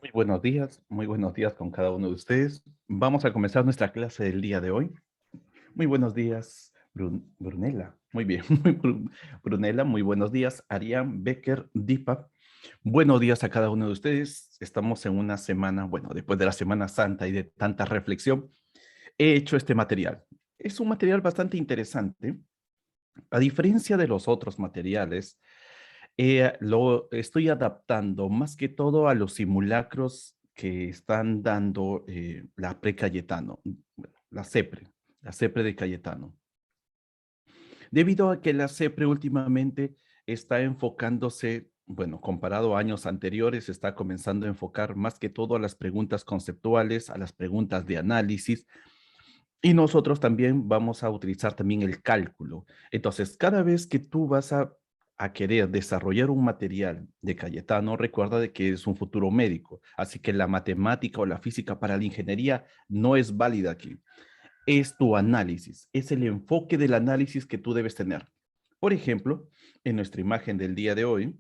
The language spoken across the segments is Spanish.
Muy buenos días con cada uno de ustedes. Vamos a comenzar nuestra clase del día de hoy. Muy buenos días, Brunella. Muy bien, Brunella, muy buenos días. Arián, Becker, Deepak. Buenos días a cada uno de ustedes. Estamos en una semana, bueno, después de la Semana Santa y de tanta reflexión, he hecho este material. Es un material bastante interesante. A diferencia de los otros materiales, lo estoy adaptando más que todo a los simulacros que están dando la pre-Cayetano, bueno, la CEPRE de Cayetano. Debido a que la CEPRE últimamente está enfocándose, bueno, comparado a años anteriores, está comenzando a enfocar más que todo a las preguntas conceptuales, a las preguntas de análisis, y nosotros también vamos a utilizar también el cálculo. Entonces, cada vez que tú vas a querer desarrollar un material de Cayetano, recuerda de que es un futuro médico. Así que la matemática o la física para la ingeniería no es válida aquí. Es tu análisis, es el enfoque del análisis que tú debes tener. Por ejemplo, en nuestra imagen del día de hoy,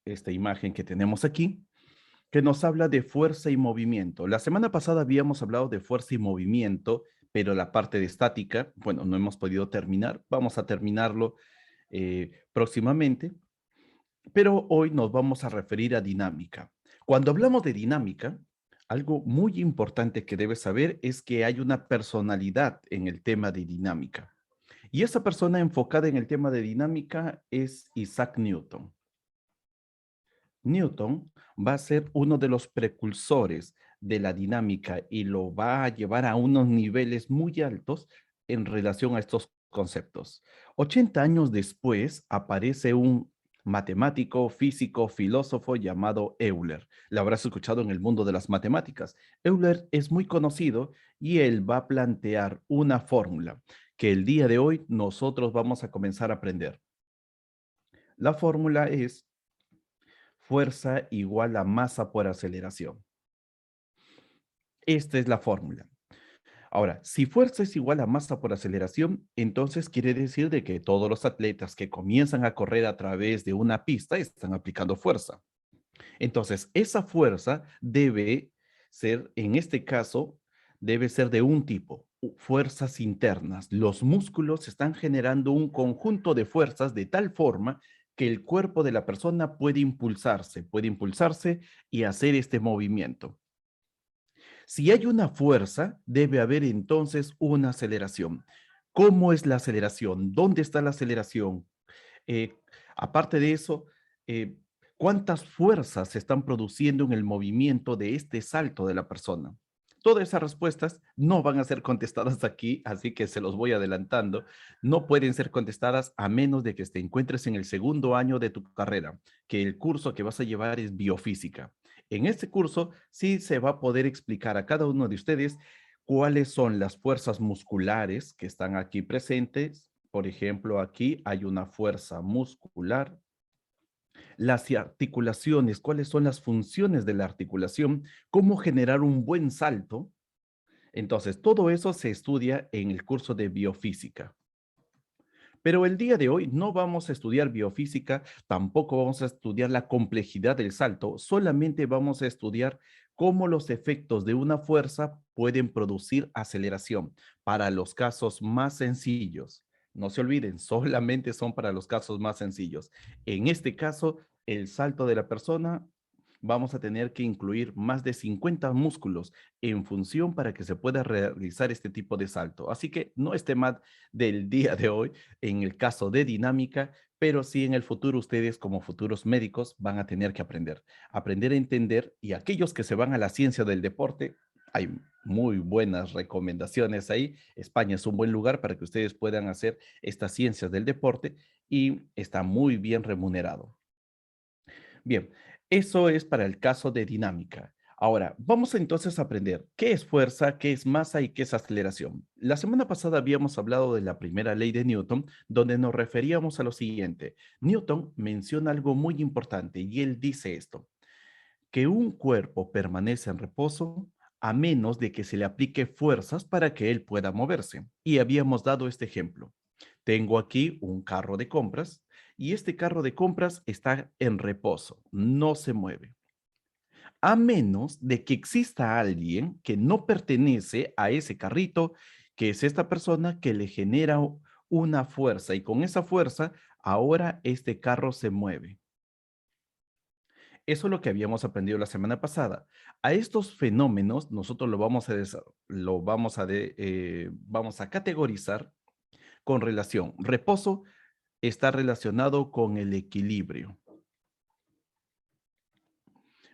esta imagen que tenemos aquí, que nos habla de fuerza y movimiento. La semana pasada habíamos hablado de fuerza y movimiento, pero la parte de estática, bueno, no hemos podido terminar. Vamos a terminarlo próximamente, pero hoy nos vamos a referir a dinámica. Cuando hablamos de dinámica, algo muy importante que debes saber es que hay una personalidad en el tema de dinámica. Y esa persona enfocada en el tema de dinámica es Isaac Newton. Newton va a ser uno de los precursores de la dinámica y lo va a llevar a unos niveles muy altos en relación a estos conceptos. 80 años después aparece un matemático, físico, filósofo llamado Euler. Lo habrás escuchado en el mundo de las matemáticas. Euler es muy conocido y él va a plantear una fórmula que el día de hoy nosotros vamos a comenzar a aprender. La fórmula es fuerza igual a masa por aceleración. Esta es la fórmula. Ahora, si fuerza es igual a masa por aceleración, entonces quiere decir de que todos los atletas que comienzan a correr a través de una pista están aplicando fuerza. Entonces, esa fuerza debe ser, en este caso, debe ser de un tipo, fuerzas internas. Los músculos están generando un conjunto de fuerzas de tal forma que el cuerpo de la persona puede impulsarse y hacer este movimiento. Si hay una fuerza, debe haber entonces una aceleración. ¿Cómo es la aceleración? ¿Dónde está la aceleración? Eh, Aparte de eso, eh, ¿cuántas fuerzas se están produciendo en el movimiento de este salto de la persona? Todas esas respuestas no van a ser contestadas aquí, así que se los voy adelantando. No pueden ser contestadas a menos de que te encuentres en el segundo año de tu carrera, que el curso que vas a llevar es biofísica. En este curso sí se va a poder explicar a cada uno de ustedes cuáles son las fuerzas musculares que están aquí presentes. Por ejemplo, aquí hay una fuerza muscular. Las articulaciones, cuáles son las funciones de la articulación, cómo generar un buen salto. Entonces, todo eso se estudia en el curso de biofísica. Pero el día de hoy no vamos a estudiar biofísica, tampoco vamos a estudiar la complejidad del salto, solamente vamos a estudiar cómo los efectos de una fuerza pueden producir aceleración para los casos más sencillos. No se olviden, solamente son para los casos más sencillos. En este caso, el salto de la persona, vamos a tener que incluir más de 50 músculos en función para que se pueda realizar este tipo de salto. Así que no es tema del día de hoy en el caso de dinámica, pero sí en el futuro ustedes como futuros médicos van a tener que aprender a entender, y aquellos que se van a la ciencia del deporte, hay muy buenas recomendaciones ahí. España es un buen lugar para que ustedes puedan hacer estas ciencias del deporte y está muy bien remunerado. Bien, eso es para el caso de dinámica. Ahora, vamos entonces a aprender qué es fuerza, qué es masa y qué es aceleración. La semana pasada habíamos hablado de la primera ley de Newton, donde nos referíamos a lo siguiente. Newton menciona algo muy importante y él dice esto, que un cuerpo permanece en reposo a menos de que se le aplique fuerzas para que él pueda moverse. Y habíamos dado este ejemplo. Tengo aquí un carro de compras y este carro de compras está en reposo, no se mueve. A menos de que exista alguien que no pertenece a ese carrito, que es esta persona que le genera una fuerza y con esa fuerza ahora este carro se mueve. Eso es lo que habíamos aprendido la semana pasada. A estos fenómenos nosotros vamos a categorizar con relación. Reposo está relacionado con el equilibrio.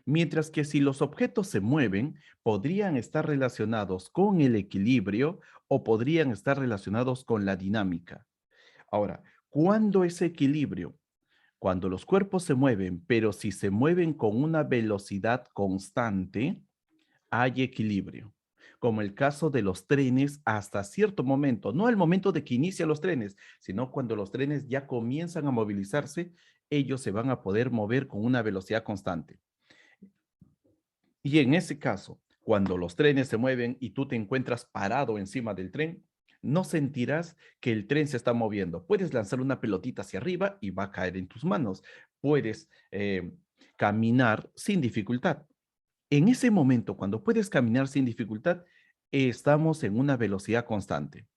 Mientras que si los objetos se mueven, podrían estar relacionados con el equilibrio o podrían estar relacionados con la dinámica. Ahora, ¿cuándo es equilibrio? Cuando los cuerpos se mueven, pero si se mueven con una velocidad constante, hay equilibrio. Como el caso de los trenes hasta cierto momento, no al momento de que inician los trenes, sino cuando los trenes ya comienzan a movilizarse, ellos se van a poder mover con una velocidad constante. Y en ese caso, cuando los trenes se mueven y tú te encuentras parado encima del tren, no sentirás que el tren se está moviendo. Puedes lanzar una pelotita hacia arriba y va a caer en tus manos. Puedes caminar sin dificultad. En ese momento, cuando puedes caminar sin dificultad, estamos en una velocidad constante.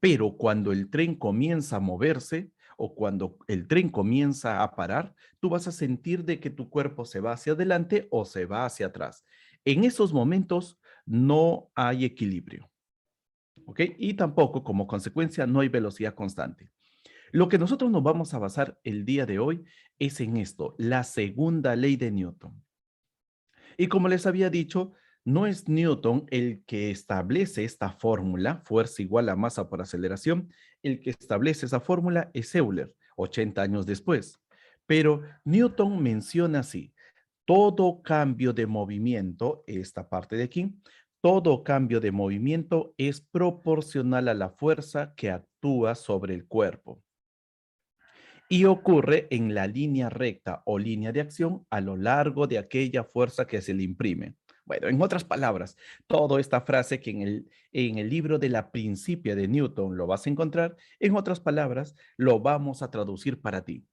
Pero cuando el tren comienza a moverse o cuando el tren comienza a parar, tú vas a sentir de que tu cuerpo se va hacia adelante o se va hacia atrás. En esos momentos no hay equilibrio, ¿ok? Y tampoco, como consecuencia, no hay velocidad constante. Lo que nosotros nos vamos a basar el día de hoy es en esto, la segunda ley de Newton. Y como les había dicho, no es Newton el que establece esta fórmula, fuerza igual a masa por aceleración. El que establece esa fórmula es Euler, 80 años después. Pero Newton menciona así, todo cambio de movimiento, esta parte de aquí, todo cambio de movimiento es proporcional a la fuerza que actúa sobre el cuerpo y ocurre en la línea recta o línea de acción a lo largo de aquella fuerza que se le imprime. Bueno, en otras palabras, toda esta frase que en el libro de la Principia de Newton lo vas a encontrar, en otras palabras, lo vamos a traducir para ti.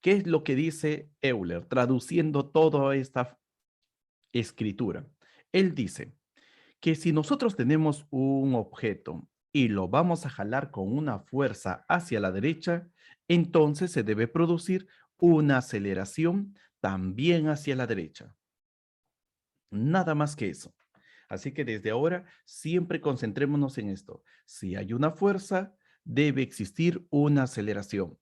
¿Qué es lo que dice Euler traduciendo toda esta escritura? Él dice que si nosotros tenemos un objeto y lo vamos a jalar con una fuerza hacia la derecha, entonces se debe producir una aceleración también hacia la derecha. Nada más que eso. Así que desde ahora siempre concentrémonos en esto. Si hay una fuerza, debe existir una aceleración.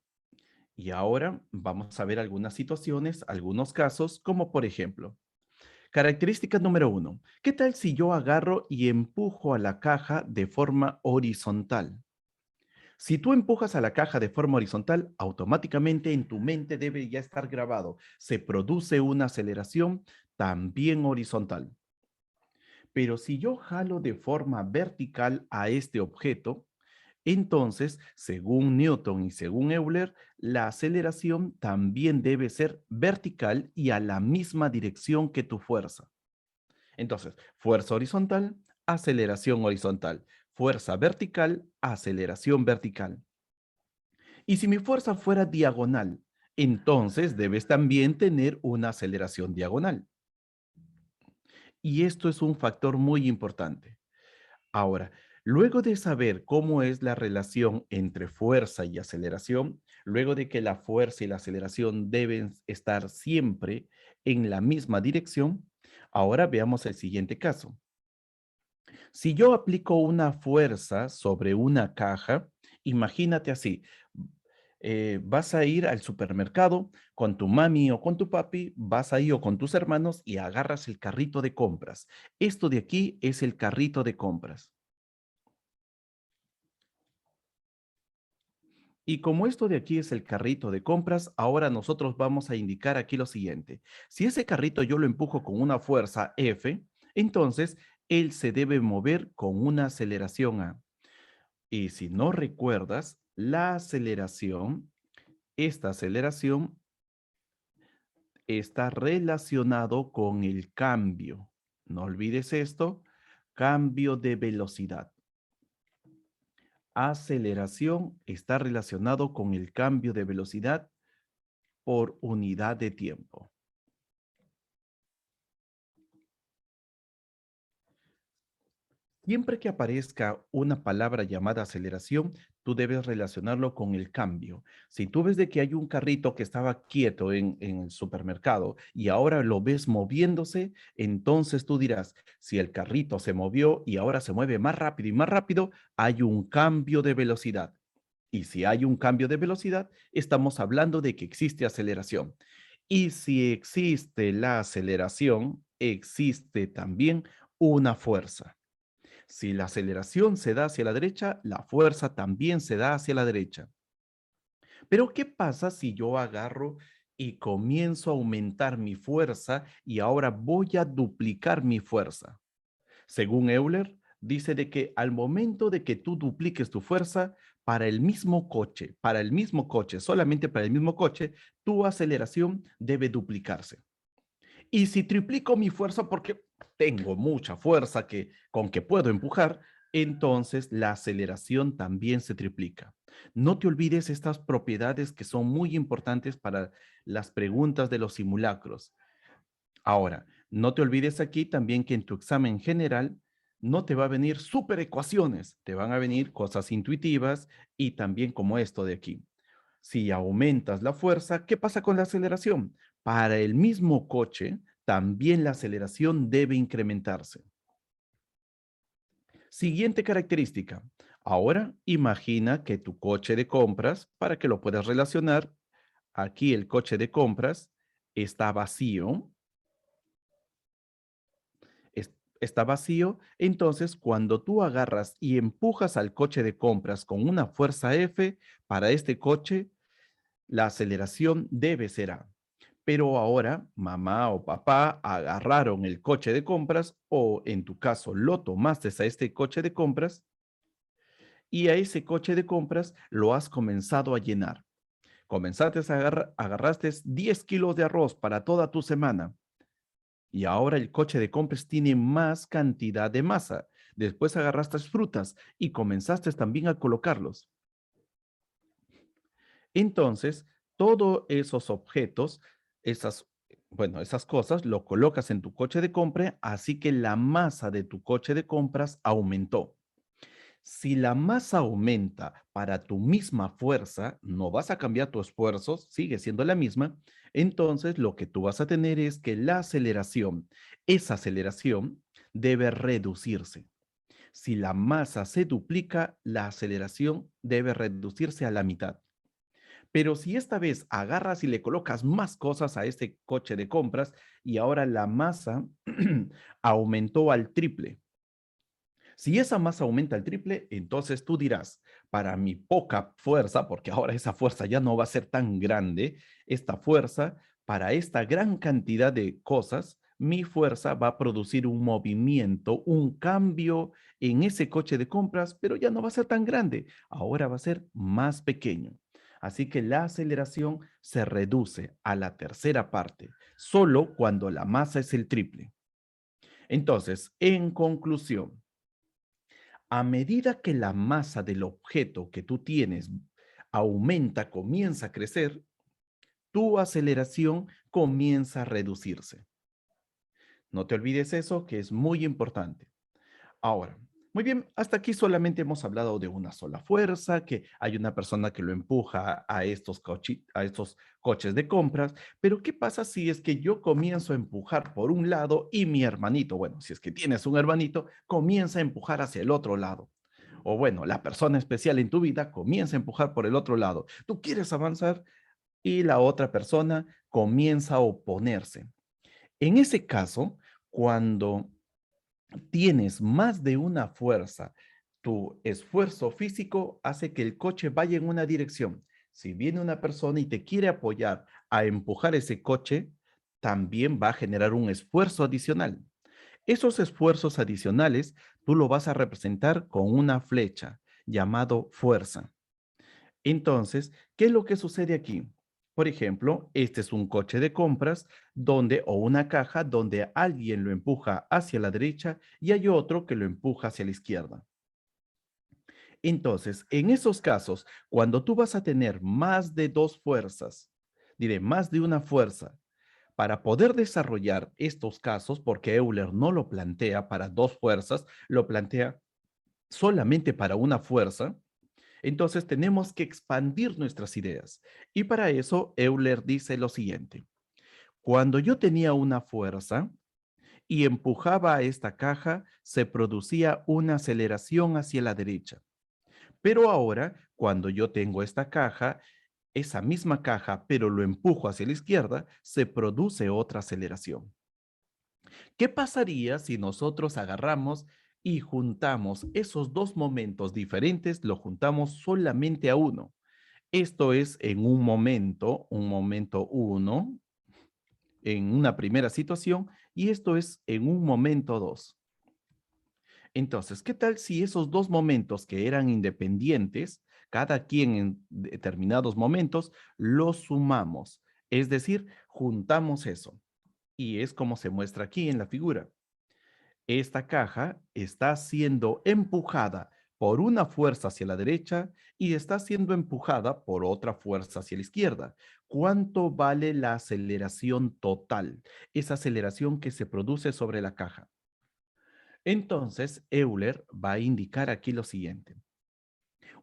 Y ahora vamos a ver algunas situaciones, algunos casos, como por ejemplo, característica número 1. ¿Qué tal si yo agarro y empujo a la caja de forma horizontal? Si tú empujas a la caja de forma horizontal, automáticamente en tu mente debe ya estar grabado. Se produce una aceleración también horizontal. Pero si yo jalo de forma vertical a este objeto, entonces, según Newton y según Euler, la aceleración también debe ser vertical y a la misma dirección que tu fuerza. Entonces, fuerza horizontal, aceleración horizontal. Fuerza vertical, aceleración vertical. Y si mi fuerza fuera diagonal, entonces debes también tener una aceleración diagonal. Y esto es un factor muy importante. Ahora, luego de saber cómo es la relación entre fuerza y aceleración, luego de que la fuerza y la aceleración deben estar siempre en la misma dirección, ahora veamos el siguiente caso. Si yo aplico una fuerza sobre una caja, imagínate así, vas a ir al supermercado con tu mami o con tu papi, vas ahí o con tus hermanos y agarras el carrito de compras. Esto de aquí es el carrito de compras. Y como esto de aquí es el carrito de compras, ahora nosotros vamos a indicar aquí lo siguiente. Si ese carrito yo lo empujo con una fuerza F, entonces él se debe mover con una aceleración A. Y si no recuerdas, la aceleración, esta aceleración está relacionado con el cambio. No olvides esto, cambio de velocidad. Aceleración está relacionado con el cambio de velocidad por unidad de tiempo. Siempre que aparezca una palabra llamada aceleración, tú debes relacionarlo con el cambio. Si tú ves de que hay un carrito que estaba quieto en el supermercado y ahora lo ves moviéndose, entonces tú dirás, si el carrito se movió y ahora se mueve más rápido y más rápido, hay un cambio de velocidad. Y si hay un cambio de velocidad, estamos hablando de que existe aceleración. Y si existe la aceleración, existe también una fuerza. Si la aceleración se da hacia la derecha, la fuerza también se da hacia la derecha. Pero ¿qué pasa si yo agarro y comienzo a aumentar mi fuerza y ahora voy a duplicar mi fuerza? Según Euler, dice de que al momento de que tú dupliques tu fuerza para el mismo coche, solamente para el mismo coche, tu aceleración debe duplicarse. Y si triplico mi fuerza porque tengo mucha fuerza con que puedo empujar, entonces la aceleración también se triplica. No te olvides estas propiedades que son muy importantes para las preguntas de los simulacros. Ahora, no te olvides aquí también que en tu examen general no te va a venir super ecuaciones, te van a venir cosas intuitivas y también como esto de aquí. Si aumentas la fuerza, ¿qué pasa con la aceleración? Para el mismo coche, también la aceleración debe incrementarse. Siguiente característica. Ahora imagina que tu coche de compras, para que lo puedas relacionar, aquí el coche de compras está vacío, está vacío, entonces cuando tú agarras y empujas al coche de compras con una fuerza F, para este coche, la aceleración debe ser A. Pero ahora mamá o papá agarraron el coche de compras o en tu caso lo tomaste a este coche de compras y a ese coche de compras lo has comenzado a llenar. Comenzaste a agarraste 10 kilos de arroz para toda tu semana y ahora el coche de compras tiene más cantidad de masa. Después agarraste frutas y comenzaste también a colocarlos. Entonces, todos esos objetos, esas, bueno, esas cosas, lo colocas en tu coche de compra, así que la masa de tu coche de compras aumentó. Si la masa aumenta para tu misma fuerza, no vas a cambiar tu esfuerzo, sigue siendo la misma, entonces lo que tú vas a tener es que la aceleración, esa aceleración debe reducirse. Si la masa se duplica, la aceleración debe reducirse a la mitad. Pero si esta vez agarras y le colocas más cosas a este coche de compras y ahora la masa aumentó al triple. Si esa masa aumenta al triple, entonces tú dirás, para mi poca fuerza, porque ahora esa fuerza ya no va a ser tan grande, esta fuerza, para esta gran cantidad de cosas, mi fuerza va a producir un movimiento, un cambio en ese coche de compras, pero ya no va a ser tan grande, ahora va a ser más pequeño. Así que la aceleración se reduce a la tercera parte, solo cuando la masa es el triple. Entonces, en conclusión, a medida que la masa del objeto que tú tienes aumenta, comienza a crecer, tu aceleración comienza a reducirse. No te olvides eso, que es muy importante. Ahora, muy bien, hasta aquí solamente hemos hablado de una sola fuerza, que hay una persona que lo empuja a estos coches de compras, pero ¿qué pasa si es que yo comienzo a empujar por un lado y mi hermanito, bueno, si es que tienes un hermanito, comienza a empujar hacia el otro lado? O bueno, la persona especial en tu vida comienza a empujar por el otro lado. Tú quieres avanzar y la otra persona comienza a oponerse. En ese caso, cuando tienes más de una fuerza, tu esfuerzo físico hace que el coche vaya en una dirección. Si viene una persona y te quiere apoyar a empujar ese coche, también va a generar un esfuerzo adicional. Esos esfuerzos adicionales tú lo vas a representar con una flecha llamado fuerza. Entonces, ¿qué es lo que sucede aquí? Por ejemplo, este es un coche de compras donde o una caja donde alguien lo empuja hacia la derecha y hay otro que lo empuja hacia la izquierda. Entonces, en esos casos, cuando tú vas a tener más de dos fuerzas, diré, más de una fuerza, para poder desarrollar estos casos, porque Euler no lo plantea para dos fuerzas, lo plantea solamente para una fuerza, entonces tenemos que expandir nuestras ideas. Y para eso Euler dice lo siguiente. Cuando yo tenía una fuerza y empujaba a esta caja, se producía una aceleración hacia la derecha. Pero ahora, cuando yo tengo esta caja, esa misma caja, pero lo empujo hacia la izquierda, se produce otra aceleración. ¿Qué pasaría si nosotros agarramos y juntamos esos dos momentos diferentes, lo juntamos solamente a uno? Esto es en un momento uno, en una primera situación, y esto es en un momento dos. Entonces, ¿qué tal si esos dos momentos que eran independientes, cada quien en determinados momentos, los sumamos? Es decir, juntamos eso. Y es como se muestra aquí en la figura. Esta caja está siendo empujada por una fuerza hacia la derecha y está siendo empujada por otra fuerza hacia la izquierda. ¿Cuánto vale la aceleración total? Esa aceleración que se produce sobre la caja. Entonces, Euler va a indicar aquí lo siguiente.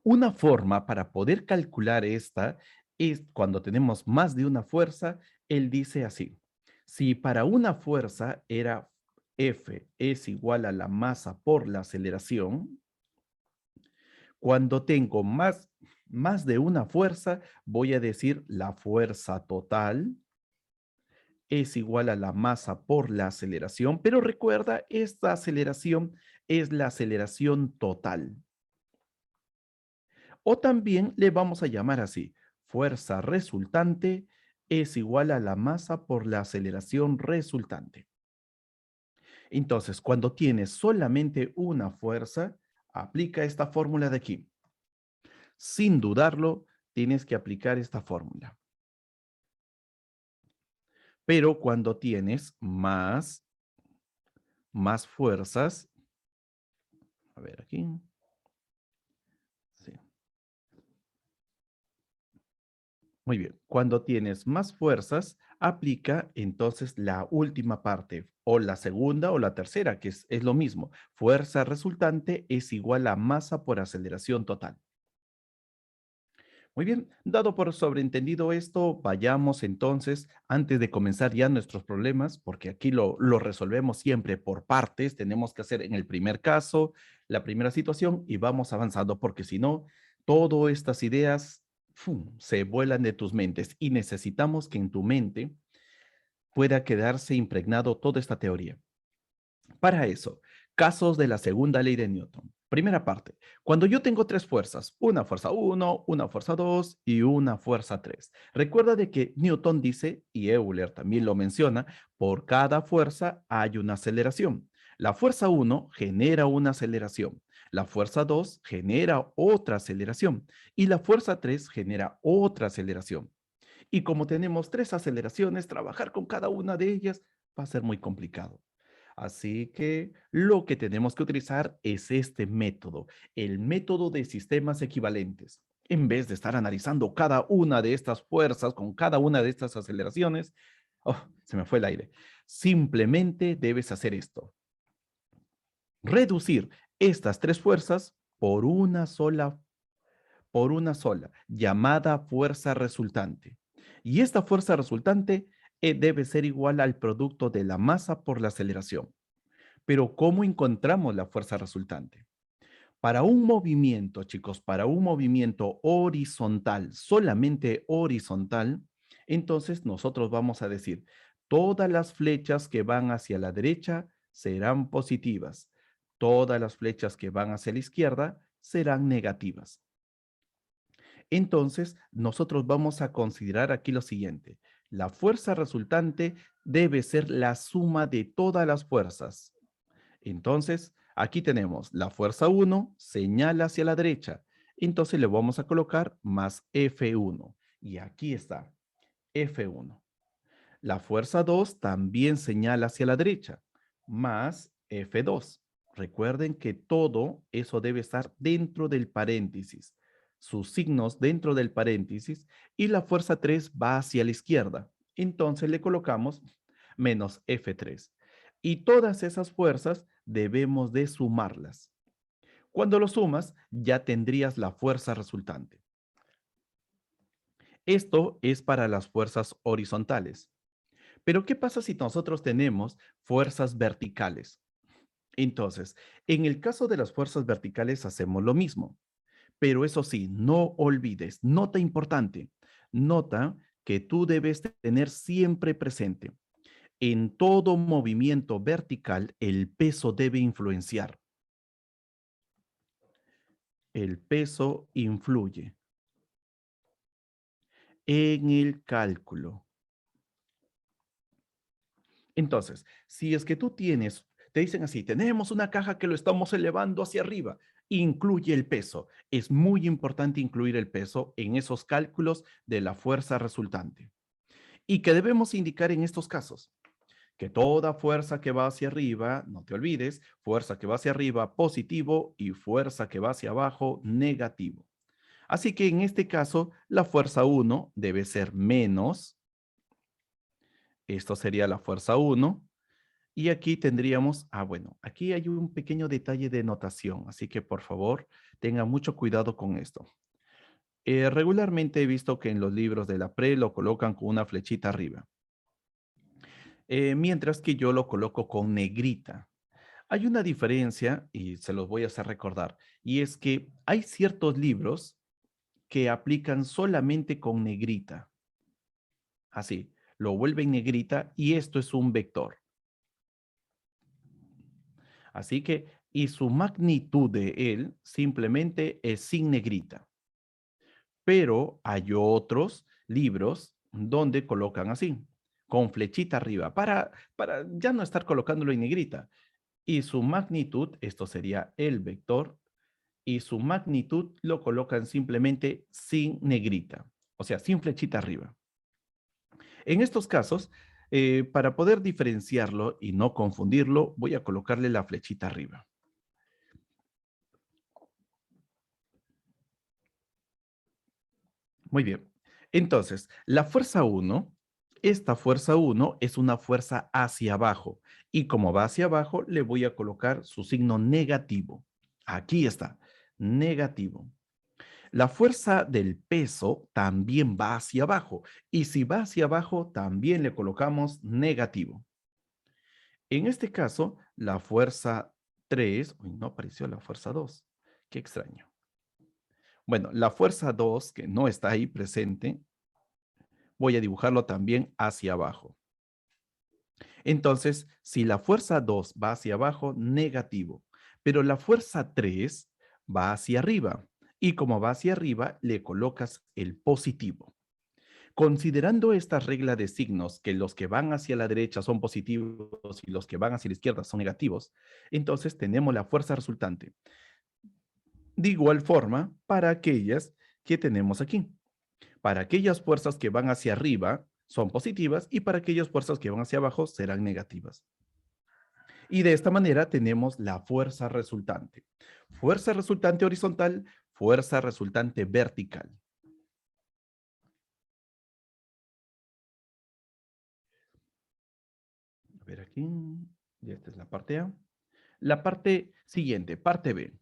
Una forma para poder calcular esta es cuando tenemos más de una fuerza, él dice así. Si para una fuerza era F es igual a la masa por la aceleración, cuando tengo más de una fuerza, voy a decir la fuerza total es igual a la masa por la aceleración, pero recuerda, esta aceleración es la aceleración total. O también le vamos a llamar así, fuerza resultante es igual a la masa por la aceleración resultante. Entonces, cuando tienes solamente una fuerza, aplica esta fórmula de aquí. Sin dudarlo, tienes que aplicar esta fórmula. Pero cuando tienes más fuerzas, a ver aquí, sí. Muy bien, cuando tienes más fuerzas, aplica entonces la última parte, o la segunda o la tercera, que es lo mismo. Fuerza resultante es igual a masa por aceleración total. Muy bien, dado por sobreentendido esto, vayamos entonces, antes de comenzar ya nuestros problemas, porque aquí lo resolvemos siempre por partes, tenemos que hacer en el primer caso, la primera situación, y vamos avanzando, porque si no, todas estas ideas ¡fum!, se vuelan de tus mentes y necesitamos que en tu mente pueda quedarse impregnado toda esta teoría. Para eso, casos de la segunda ley de Newton. Primera parte, cuando yo tengo tres fuerzas, una fuerza uno, una fuerza 2 y una fuerza 3. Recuerda de que Newton dice, y Euler también lo menciona, por cada fuerza hay una aceleración. La fuerza uno genera una aceleración, la fuerza 2 genera otra aceleración y la fuerza 3 genera otra aceleración. Y como tenemos tres aceleraciones, trabajar con cada una de ellas va a ser muy complicado. Así que lo que tenemos que utilizar es este método, el método de sistemas equivalentes. En vez de estar analizando cada una de estas fuerzas con cada una de estas aceleraciones, oh, se me fue el aire. Simplemente debes hacer esto. Reducir estas tres fuerzas por una sola, llamada fuerza resultante. Y esta fuerza resultante debe ser igual al producto de la masa por la aceleración. Pero ¿cómo encontramos la fuerza resultante? Para un movimiento, chicos, para un movimiento horizontal, solamente horizontal, entonces nosotros vamos a decir, todas las flechas que van hacia la derecha serán positivas, todas las flechas que van hacia la izquierda serán negativas. Entonces, nosotros vamos a considerar aquí lo siguiente. La fuerza resultante debe ser la suma de todas las fuerzas. Entonces, aquí tenemos la fuerza 1, señala hacia la derecha. Entonces le vamos a colocar más F1. Y aquí está, F1. La fuerza 2 también señala hacia la derecha, más F2. Recuerden que todo eso debe estar dentro del paréntesis, sus signos dentro del paréntesis y la fuerza 3 va hacia la izquierda. Entonces le colocamos menos F3. Y todas esas fuerzas debemos de sumarlas. Cuando lo sumas, ya tendrías la fuerza resultante. Esto es para las fuerzas horizontales. Pero ¿qué pasa si nosotros tenemos fuerzas verticales? Entonces, en el caso de las fuerzas verticales hacemos lo mismo, pero eso sí, no olvides, nota importante, nota que tú debes tener siempre presente, en todo movimiento vertical el peso debe influenciar, el peso influye en el cálculo. Entonces, si es que tú tienes, te dicen así, tenemos una caja que lo estamos elevando hacia arriba, incluye el peso. Es muy importante incluir el peso en esos cálculos de la fuerza resultante. ¿Y qué debemos indicar en estos casos? Que toda fuerza que va hacia arriba, no te olvides, fuerza que va hacia arriba positivo y fuerza que va hacia abajo negativo. Así que en este caso, la fuerza 1 debe ser menos, esto sería la fuerza 1, y aquí tendríamos, bueno, aquí hay un pequeño detalle de notación, así que por favor tenga mucho cuidado con esto. Regularmente he visto que en los libros de la pre lo colocan con una flechita arriba, mientras que yo lo coloco con negrita. Hay una diferencia, y se los voy a hacer recordar, y es que hay ciertos libros que aplican solamente con negrita. Así, lo vuelven negrita y esto es un vector. Así que, y su magnitud de él simplemente es sin negrita. Pero hay otros libros donde colocan así, con flechita arriba, para ya no estar colocándolo en negrita. Y su magnitud, esto sería el vector, y su magnitud lo colocan simplemente sin negrita, o sea, sin flechita arriba. En estos casos, para poder diferenciarlo y no confundirlo, voy a colocarle la flechita arriba. Muy bien. Entonces, la fuerza 1, esta fuerza 1 es una fuerza hacia abajo y como va hacia abajo, le voy a colocar su signo negativo. Aquí está, negativo. La fuerza del peso también va hacia abajo y si va hacia abajo, también le colocamos negativo. En este caso, la fuerza 3, uy, no apareció la fuerza 2. Qué extraño. Bueno, la fuerza 2, que no está ahí presente, voy a dibujarlo también hacia abajo. Entonces, si la fuerza 2 va hacia abajo, negativo, pero la fuerza 3 va hacia arriba y como va hacia arriba, le colocas el positivo. Considerando esta regla de signos, que los que van hacia la derecha son positivos y los que van hacia la izquierda son negativos, entonces tenemos la fuerza resultante. De igual forma, para aquellas que tenemos aquí. Para aquellas fuerzas que van hacia arriba son positivas y para aquellas fuerzas que van hacia abajo serán negativas. Y de esta manera tenemos la fuerza resultante. Fuerza resultante horizontal, fuerza resultante vertical. A ver aquí, ya esta es la parte A. La parte siguiente, parte B.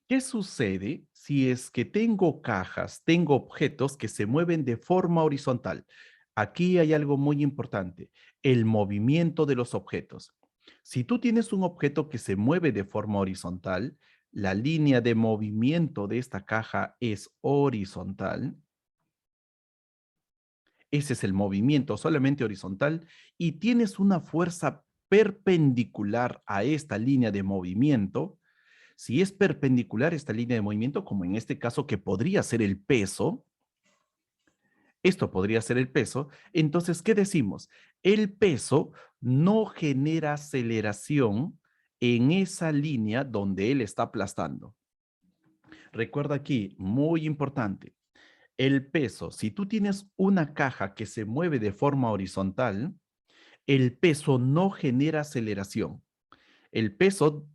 ¿Qué sucede si es que tengo cajas, tengo objetos que se mueven de forma horizontal? Aquí hay algo muy importante, el movimiento de los objetos. Si tú tienes un objeto que se mueve de forma horizontal, la línea de movimiento de esta caja es horizontal. Ese es el movimiento solamente horizontal y tienes una fuerza perpendicular a esta línea de movimiento. Si es perpendicular esta línea de movimiento, como en este caso que podría ser el peso, esto podría ser el peso, entonces, ¿qué decimos? El peso no genera aceleración en esa línea donde él está aplastando. Recuerda aquí, muy importante, el peso, si tú tienes una caja que se mueve de forma horizontal, el peso no genera aceleración. El peso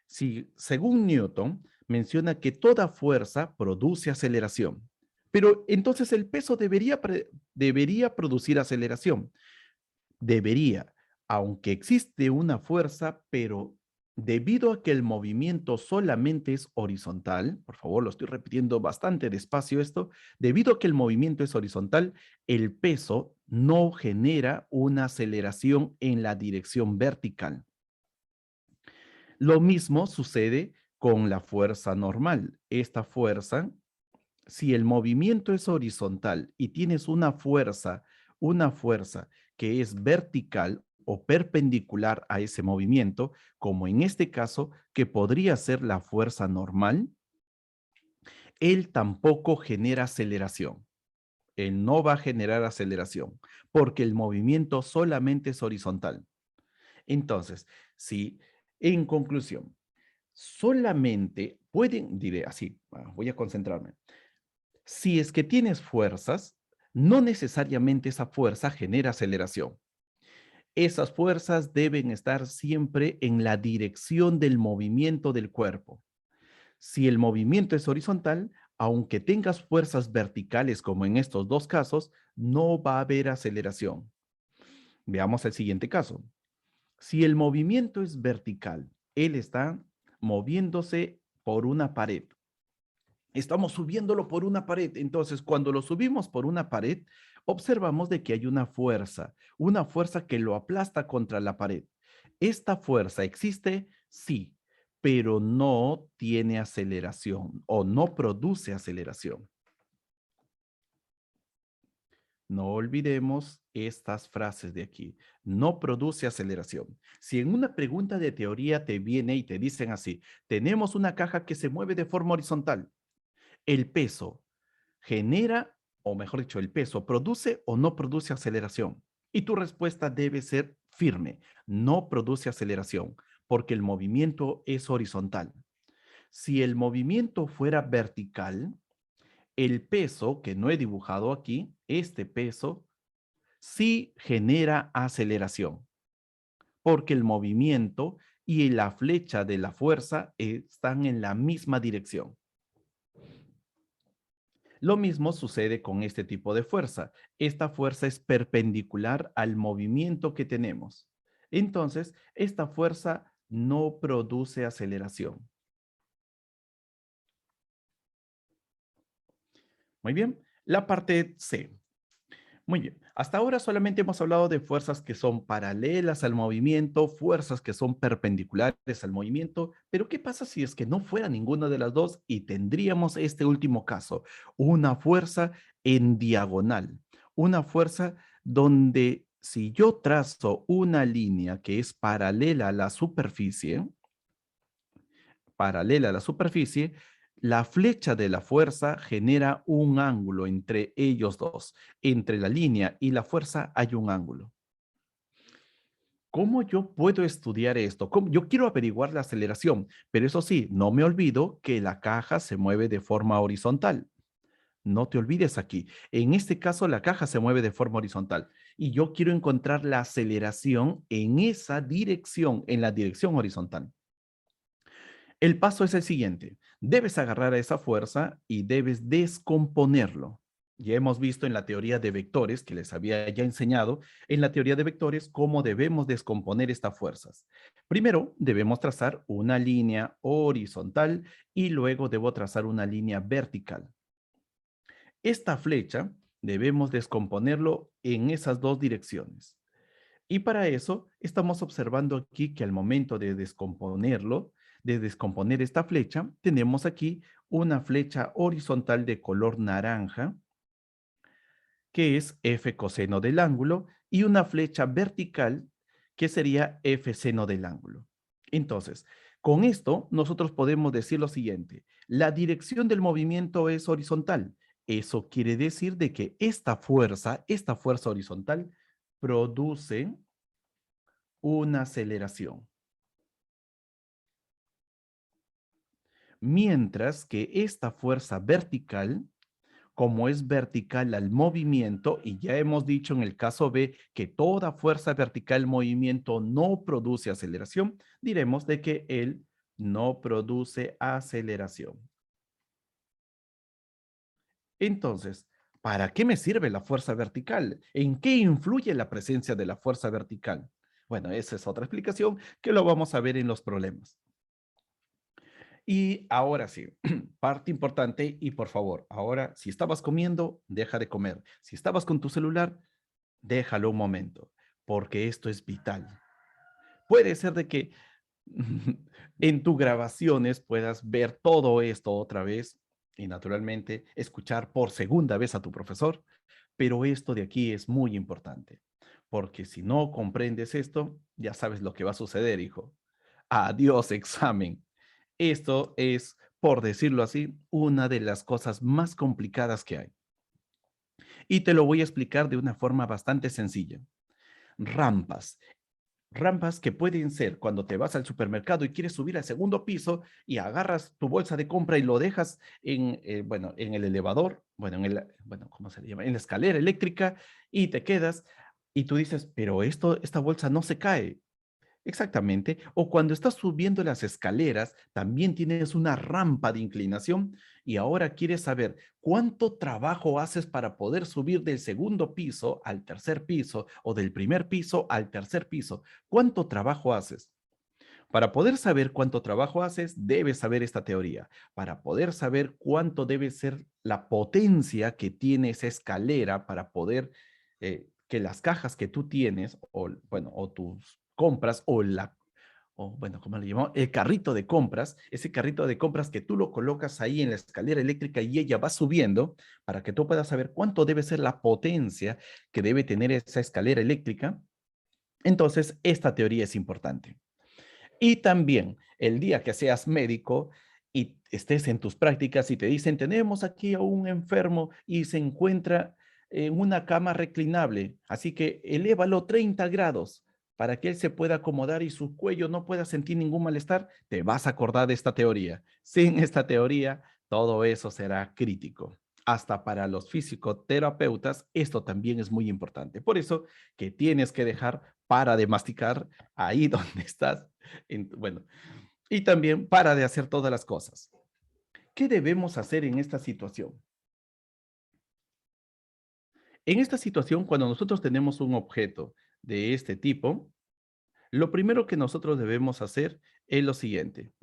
Si, según Newton, menciona que toda fuerza produce aceleración, pero entonces el peso debería producir aceleración. Debería, aunque existe una fuerza, pero debido a que el movimiento solamente es horizontal, por favor, lo estoy repitiendo bastante despacio esto, debido a que el movimiento es horizontal, el peso no genera una aceleración en la dirección vertical. Lo mismo sucede con la fuerza normal. Esta fuerza, si el movimiento es horizontal y tienes una fuerza que es vertical o perpendicular a ese movimiento, como en este caso, que podría ser la fuerza normal, él tampoco genera aceleración. Él no va a generar aceleración porque el movimiento solamente es horizontal. Entonces, si en conclusión, solamente pueden, diré así, voy a concentrarme. Si es que tienes fuerzas, no necesariamente esa fuerza genera aceleración. Esas fuerzas deben estar siempre en la dirección del movimiento del cuerpo. Si el movimiento es horizontal, aunque tengas fuerzas verticales como en estos dos casos, no va a haber aceleración. Veamos el siguiente caso. Si el movimiento es vertical, él está moviéndose por una pared. Estamos subiéndolo por una pared. Entonces, cuando lo subimos por una pared, observamos de que hay una fuerza que lo aplasta contra la pared. ¿Esta fuerza existe? Sí, pero no tiene aceleración o no produce aceleración. No olvidemos estas frases de aquí. No produce aceleración. Si en una pregunta de teoría te viene y te dicen así, tenemos una caja que se mueve de forma horizontal. El peso genera, o mejor dicho, el peso produce o no produce aceleración. Y tu respuesta debe ser firme. No produce aceleración porque el movimiento es horizontal. Si el movimiento fuera vertical, el peso que no he dibujado aquí, este peso, sí genera aceleración, porque el movimiento y la flecha de la fuerza están en la misma dirección. Lo mismo sucede con este tipo de fuerza. Esta fuerza es perpendicular al movimiento que tenemos. Entonces, esta fuerza no produce aceleración. Muy bien. La parte C. Muy bien. Hasta ahora solamente hemos hablado de fuerzas que son paralelas al movimiento, fuerzas que son perpendiculares al movimiento, pero ¿qué pasa si es que no fuera ninguna de las dos y tendríamos este último caso? Una fuerza en diagonal, una fuerza donde si yo trazo una línea que es paralela a la superficie, la flecha de la fuerza genera un ángulo entre ellos dos. Entre la línea y la fuerza hay un ángulo. ¿Cómo yo puedo estudiar esto? Yo quiero averiguar la aceleración, pero eso sí, no me olvido que la caja se mueve de forma horizontal. No te olvides aquí. En este caso, la caja se mueve de forma horizontal y yo quiero encontrar la aceleración en esa dirección, en la dirección horizontal. El paso es el siguiente. Debes agarrar a esa fuerza y debes descomponerlo. Ya hemos visto en la teoría de vectores, que les había ya enseñado, en la teoría de vectores, cómo debemos descomponer estas fuerzas. Primero, debemos trazar una línea horizontal y luego debo trazar una línea vertical. Esta flecha debemos descomponerlo en esas dos direcciones. Y para eso estamos observando aquí que al momento de descomponerlo, de descomponer esta flecha, tenemos aquí una flecha horizontal de color naranja, que es F coseno del ángulo, y una flecha vertical, que sería F seno del ángulo. Entonces, con esto nosotros podemos decir lo siguiente: la dirección del movimiento es horizontal. Eso quiere decir de que esta fuerza horizontal produce una aceleración. Mientras que esta fuerza vertical, como es vertical al movimiento, y ya hemos dicho en el caso B que toda fuerza vertical al movimiento no produce aceleración, diremos de que él no produce aceleración. Entonces, ¿para qué me sirve la fuerza vertical? ¿En qué influye la presencia de la fuerza vertical? Bueno, esa es otra explicación que lo vamos a ver en los problemas. Y ahora sí, parte importante y por favor, ahora si estabas comiendo, deja de comer. Si estabas con tu celular, déjalo un momento, porque esto es vital. Puede ser de que en tus grabaciones puedas ver todo esto otra vez y naturalmente escuchar por segunda vez a tu profesor, pero esto de aquí es muy importante, porque si no comprendes esto, ya sabes lo que va a suceder, hijo. Adiós, examen. Esto es, por decirlo así, una de las cosas más complicadas que hay. Y te lo voy a explicar de una forma bastante sencilla. Rampas. Rampas que pueden ser cuando te vas al supermercado y quieres subir al segundo piso y agarras tu bolsa de compra y lo dejas en, bueno, en el elevador, bueno, ¿cómo se le llama? En la escalera eléctrica y te quedas y tú dices, pero esta bolsa no se cae. Exactamente. O cuando estás subiendo las escaleras, también tienes una rampa de inclinación y ahora quieres saber cuánto trabajo haces para poder subir del segundo piso al tercer piso o del primer piso al tercer piso. ¿Cuánto trabajo haces? Para poder saber cuánto trabajo haces, debes saber esta teoría. Para poder saber cuánto debe ser la potencia que tiene esa escalera para poder que las cajas que tú tienes, o bueno, o tus compras, o bueno, ¿cómo le llamamos? El carrito de compras, ese carrito de compras que tú lo colocas ahí en la escalera eléctrica y ella va subiendo para que tú puedas saber cuánto debe ser la potencia que debe tener esa escalera eléctrica. Entonces, esta teoría es importante. Y también el día que seas médico y estés en tus prácticas y te dicen, tenemos aquí a un enfermo y se encuentra en una cama reclinable, así que elévalo 30 grados para que él se pueda acomodar y su cuello no pueda sentir ningún malestar, te vas a acordar de esta teoría. Sin esta teoría, todo eso será crítico. Hasta para los fisioterapeutas, esto también es muy importante. Por eso que tienes que dejar para de masticar ahí donde estás bueno, y también para de hacer todas las cosas. ¿Qué debemos hacer en esta situación? En esta situación, cuando nosotros tenemos un objeto de este tipo, lo primero que nosotros debemos hacer es lo siguiente,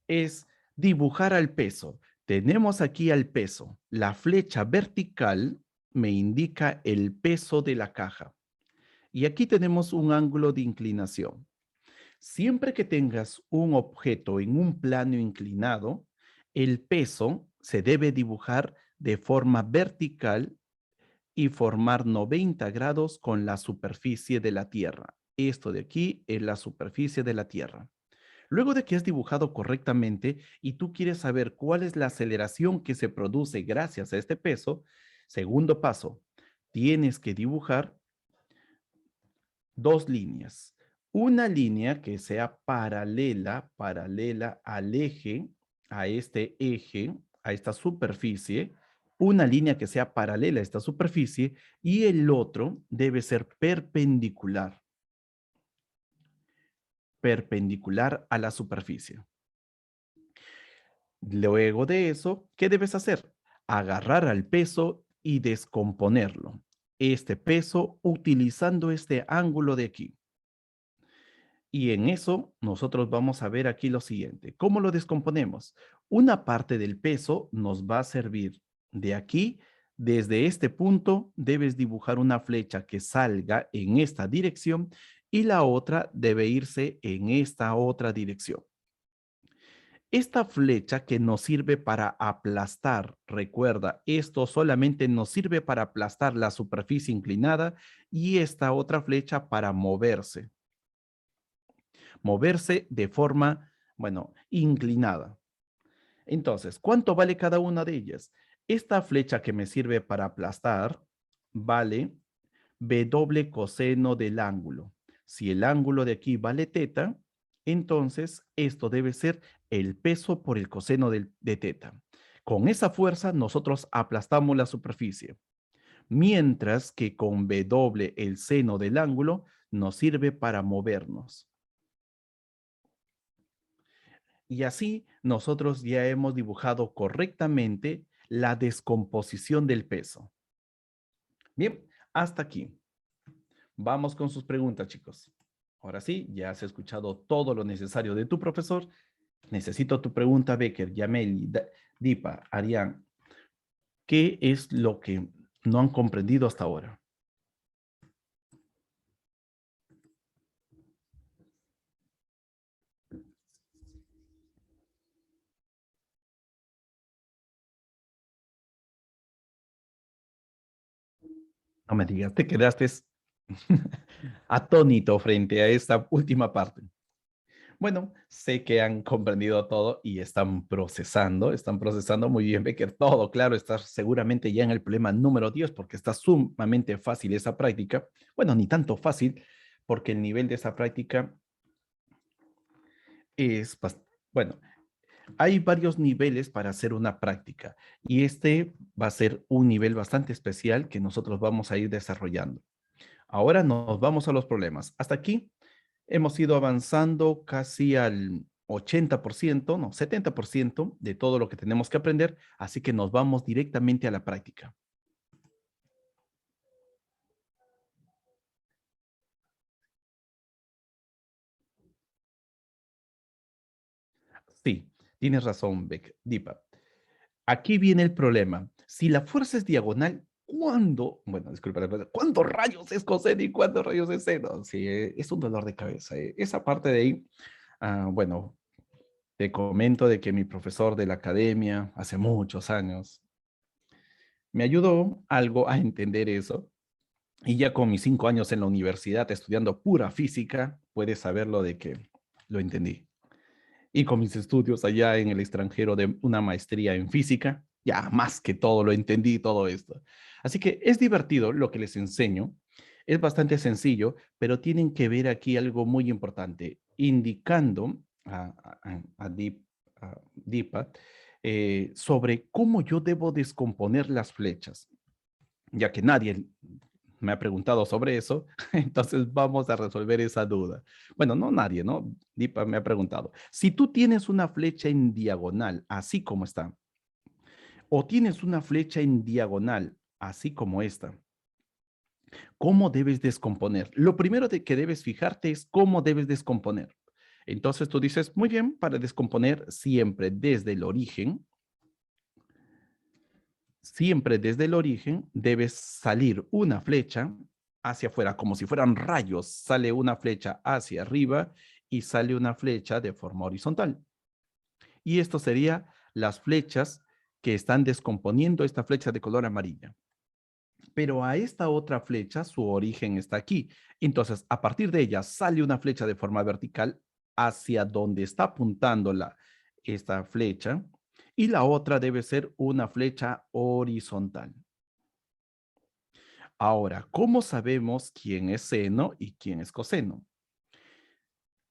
es dibujar al peso. Tenemos aquí al peso. La flecha vertical me indica el peso de la caja. Y aquí tenemos un ángulo de inclinación. Siempre que tengas un objeto en un plano inclinado, el peso se debe dibujar de forma vertical y formar 90 grados con la superficie de la Tierra. Esto de aquí es la superficie de la Tierra. Luego de que has dibujado correctamente y tú quieres saber cuál es la aceleración que se produce gracias a este peso, segundo paso, tienes que dibujar dos líneas. Una línea que sea paralela al eje, a este eje, a esta superficie, una línea que sea paralela a esta superficie y el otro debe ser perpendicular a la superficie. Luego de eso, ¿qué debes hacer? Agarrar al peso y descomponerlo. Este peso utilizando este ángulo de aquí. Y en eso nosotros vamos a ver aquí lo siguiente. ¿Cómo lo descomponemos? Una parte del peso nos va a servir de aquí. Desde este punto debes dibujar una flecha que salga en esta dirección y la otra debe irse en esta otra dirección. Esta flecha que nos sirve para aplastar, recuerda, esto solamente nos sirve para aplastar la superficie inclinada y esta otra flecha para moverse de forma, bueno, inclinada. Entonces, ¿cuánto vale cada una de ellas? Esta flecha que me sirve para aplastar vale W coseno del ángulo. Si el ángulo de aquí vale teta, entonces esto debe ser el peso por el coseno de teta. Con esa fuerza nosotros aplastamos la superficie, mientras que con W el seno del ángulo nos sirve para movernos. Y así nosotros ya hemos dibujado correctamente la descomposición del peso. Bien, hasta aquí. Vamos con sus preguntas, chicos. Ahora sí, ya has escuchado todo lo necesario de tu profesor. Necesito tu pregunta, Becker, Yameli, Dipa, Arián. ¿Qué es lo que no han comprendido hasta ahora? No me digas, te quedaste atónito frente a esta última parte. Bueno, sé que han comprendido todo y están procesando muy bien, Becker, todo, claro, estás seguramente ya en el problema número 10 porque está sumamente fácil esa práctica. Bueno, ni tanto fácil, porque el nivel de esa práctica es, bueno, hay varios niveles para hacer una práctica y este va a ser un nivel bastante especial que nosotros vamos a ir desarrollando. Ahora nos vamos a los problemas. Hasta aquí hemos ido avanzando casi al 80%, no, 70% de todo lo que tenemos que aprender, así que nos vamos directamente a la práctica. Sí, tienes razón, Beck, Dipa. Aquí viene el problema. Si la fuerza es diagonal, ¿cuándo? Bueno, disculpa, ¿cuántos rayos es coseno y cuántos rayos es seno? Sí, es un dolor de cabeza. Esa parte de ahí, bueno, te comento de que mi profesor de la academia, hace muchos años, me ayudó algo a entender eso. Y ya con mis 5 años en la universidad estudiando pura física, puedes saberlo de que lo entendí. Y con mis estudios allá en el extranjero de una maestría en física, ya más que todo lo entendí todo esto. Así que es divertido lo que les enseño, es bastante sencillo, pero tienen que ver aquí algo muy importante, indicando a Deepa sobre cómo yo debo descomponer las flechas, ya que nadie me ha preguntado sobre eso, entonces vamos a resolver esa duda. Bueno, no nadie, ¿no? Deepa me ha preguntado. Si tú tienes una flecha en diagonal, así como está, o tienes una flecha en diagonal, así como esta, ¿cómo debes descomponer? Lo primero que debes fijarte es cómo debes descomponer. Entonces tú dices, muy bien, para descomponer siempre desde el origen debes salir una flecha hacia afuera, como si fueran rayos. Sale una flecha hacia arriba y sale una flecha de forma horizontal. Y esto sería las flechas que están descomponiendo esta flecha de color amarilla. Pero a esta otra flecha, su origen está aquí. Entonces, a partir de ella sale una flecha de forma vertical hacia donde está apuntando esta flecha y la otra debe ser una flecha horizontal. Ahora, ¿cómo sabemos quién es seno y quién es coseno?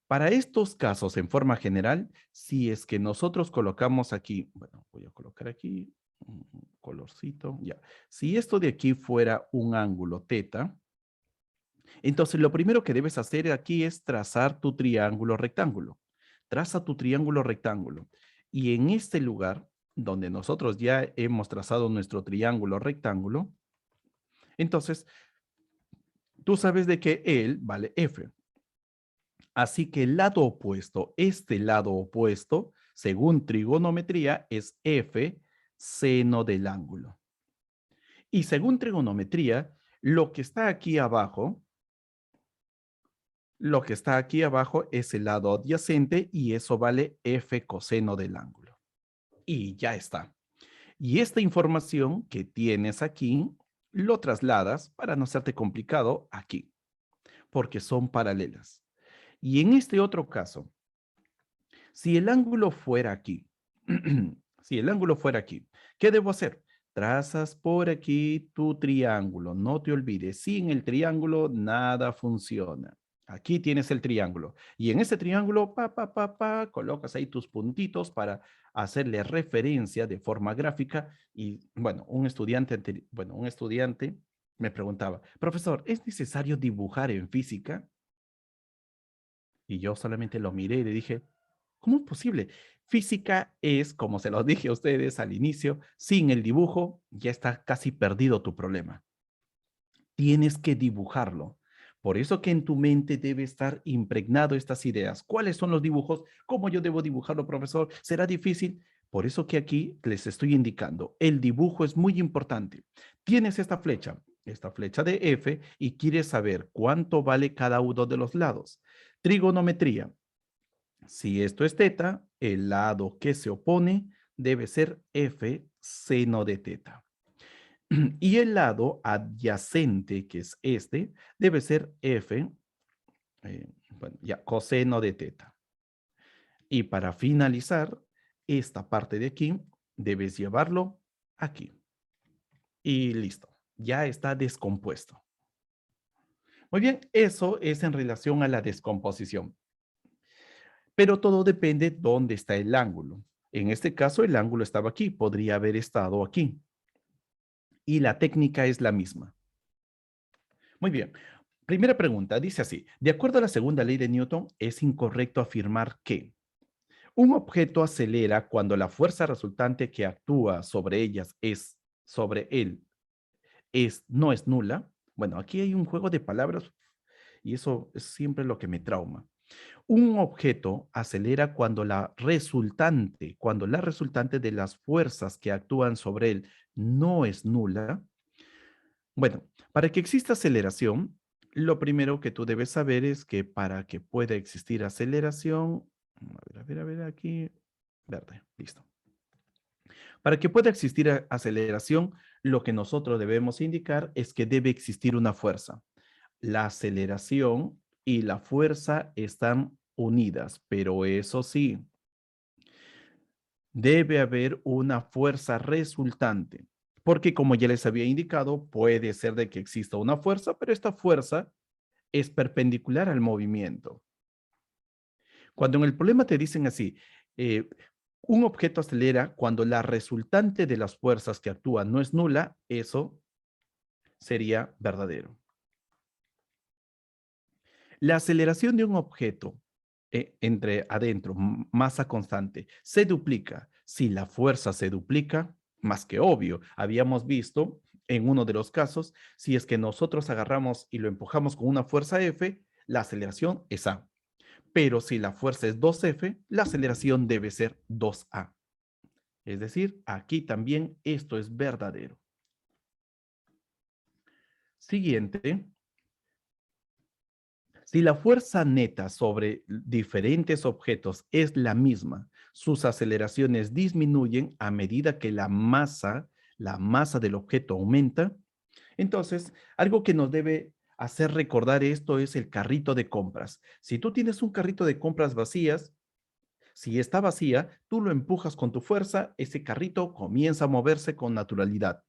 Para estos casos, en forma general, si es que nosotros colocamos aquí, bueno, voy a colocar aquí un colorcito, ya. Si esto de aquí fuera un ángulo teta, entonces lo primero que debes hacer aquí es trazar tu triángulo rectángulo. Traza tu triángulo rectángulo. Y en este lugar, donde nosotros ya hemos trazado nuestro triángulo rectángulo, entonces tú sabes de que él vale F. Así que el lado opuesto, este lado opuesto, según trigonometría, es F seno del ángulo. Y según trigonometría, lo que está aquí abajo, lo que está aquí abajo es el lado adyacente y eso vale F coseno del ángulo. Y ya está. Y esta información que tienes aquí, lo trasladas para no hacerte complicado aquí, porque son paralelas. Y en este otro caso, si el ángulo fuera aquí, si el ángulo fuera aquí, ¿qué debo hacer? Trazas por aquí tu triángulo. No te olvides, sin el triángulo nada funciona. Aquí tienes el triángulo. Y en ese triángulo, colocas ahí tus puntitos para hacerle referencia de forma gráfica. Y bueno, un estudiante Me preguntaba, profesor, ¿es necesario dibujar en física? Y yo solamente lo miré y le dije, ¿cómo es posible? Física es, como se los dije a ustedes al inicio, sin el dibujo ya está casi perdido tu problema. Tienes que dibujarlo. Por eso que en tu mente debe estar impregnado estas ideas. ¿Cuáles son los dibujos? ¿Cómo yo debo dibujarlo, profesor? ¿Será difícil? Por eso que aquí les estoy indicando, el dibujo es muy importante. Tienes esta flecha de F, y quieres saber cuánto vale cada uno de los lados. Trigonometría. Si esto es teta, el lado que se opone debe ser F seno de teta. Y el lado adyacente, que es este, debe ser F, bueno, ya, coseno de teta. Y para finalizar, esta parte de aquí, debes llevarlo aquí. Y listo, ya está descompuesto. Muy bien, eso es en relación a la descomposición. Pero todo depende dónde está el ángulo. En este caso, el ángulo estaba aquí, podría haber estado aquí. Y la técnica es la misma. Muy bien. Primera pregunta, dice así, de acuerdo a la segunda ley de Newton, es incorrecto afirmar que un objeto acelera cuando la fuerza resultante que actúa sobre ellas sobre él, no es nula. Bueno, aquí hay un juego de palabras y eso es siempre lo que me trauma. Un objeto acelera cuando la resultante de las fuerzas que actúan sobre él no es nula. Bueno, para que exista aceleración, lo primero que tú debes saber es que para que pueda existir aceleración, a ver, aquí, verde, listo. Para que pueda existir aceleración, lo que nosotros debemos indicar es que debe existir una fuerza. La aceleración y la fuerza están unidas, pero eso sí, debe haber una fuerza resultante, porque como ya les había indicado, puede ser de que exista una fuerza, pero esta fuerza es perpendicular al movimiento. Cuando en el problema te dicen así, eh, un objeto acelera cuando la resultante de las fuerzas que actúan no es nula, eso sería verdadero. La aceleración de un objeto entre adentro, masa constante, se duplica. Si la fuerza se duplica, más que obvio, habíamos visto en uno de los casos, si es que nosotros agarramos y lo empujamos con una fuerza F, la aceleración es A. Pero si la fuerza es 2F, la aceleración debe ser 2A. Es decir, aquí también esto es verdadero. Siguiente. Si la fuerza neta sobre diferentes objetos es la misma, sus aceleraciones disminuyen a medida que la masa del objeto aumenta. Entonces, algo que nos debe hacer recordar esto es el carrito de compras. Si tú tienes un carrito de compras vacías, si está vacía, tú lo empujas con tu fuerza, ese carrito comienza a moverse con naturalidad.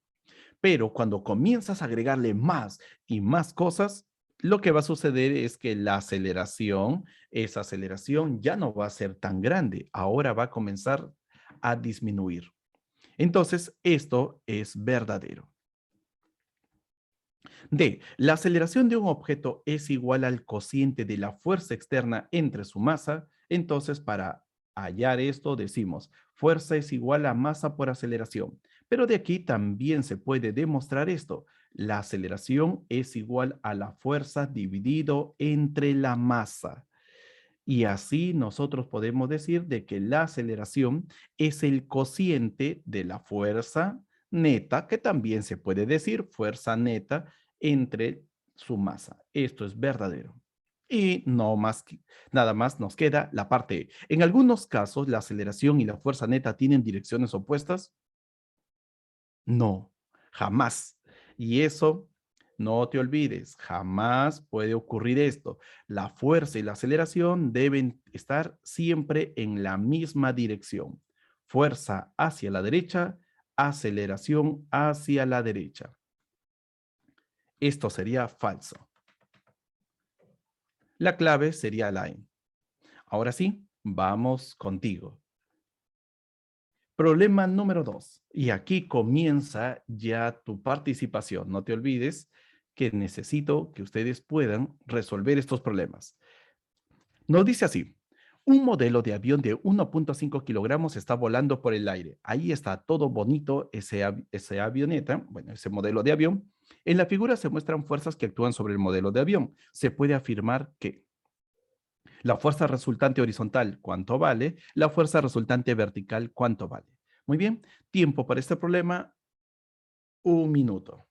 Pero cuando comienzas a agregarle más y más cosas, lo que va a suceder es que esa aceleración ya no va a ser tan grande, ahora va a comenzar a disminuir. Entonces, esto es verdadero. D. La aceleración de un objeto es igual al cociente de la fuerza externa entre su masa. Entonces, para hallar esto, decimos, fuerza es igual a masa por aceleración. Pero de aquí también se puede demostrar esto. La aceleración es igual a la fuerza dividido entre la masa. Y así nosotros podemos decir de que la aceleración es el cociente de la fuerza neta, que también se puede decir fuerza neta entre su masa. Esto es verdadero. Y no más, nada más nos queda la parte E. En algunos casos, la aceleración y la fuerza neta tienen direcciones opuestas. No, jamás. Y eso, no te olvides, jamás puede ocurrir esto. La fuerza y la aceleración deben estar siempre en la misma dirección. Fuerza hacia la derecha, aceleración hacia la derecha. Esto sería falso. La clave sería la E. Ahora sí, vamos contigo. Problema número 2. Y aquí comienza ya tu participación. No te olvides que necesito que ustedes puedan resolver estos problemas. Nos dice así. Un modelo de avión de 1.5 kilogramos está volando por el aire. Ahí está todo bonito ese avioneta, bueno, ese modelo de avión. En la figura se muestran fuerzas que actúan sobre el modelo de avión. Se puede afirmar que la fuerza resultante horizontal, ¿cuánto vale? La fuerza resultante vertical, ¿cuánto vale? Muy bien, tiempo para este problema, 1 minuto.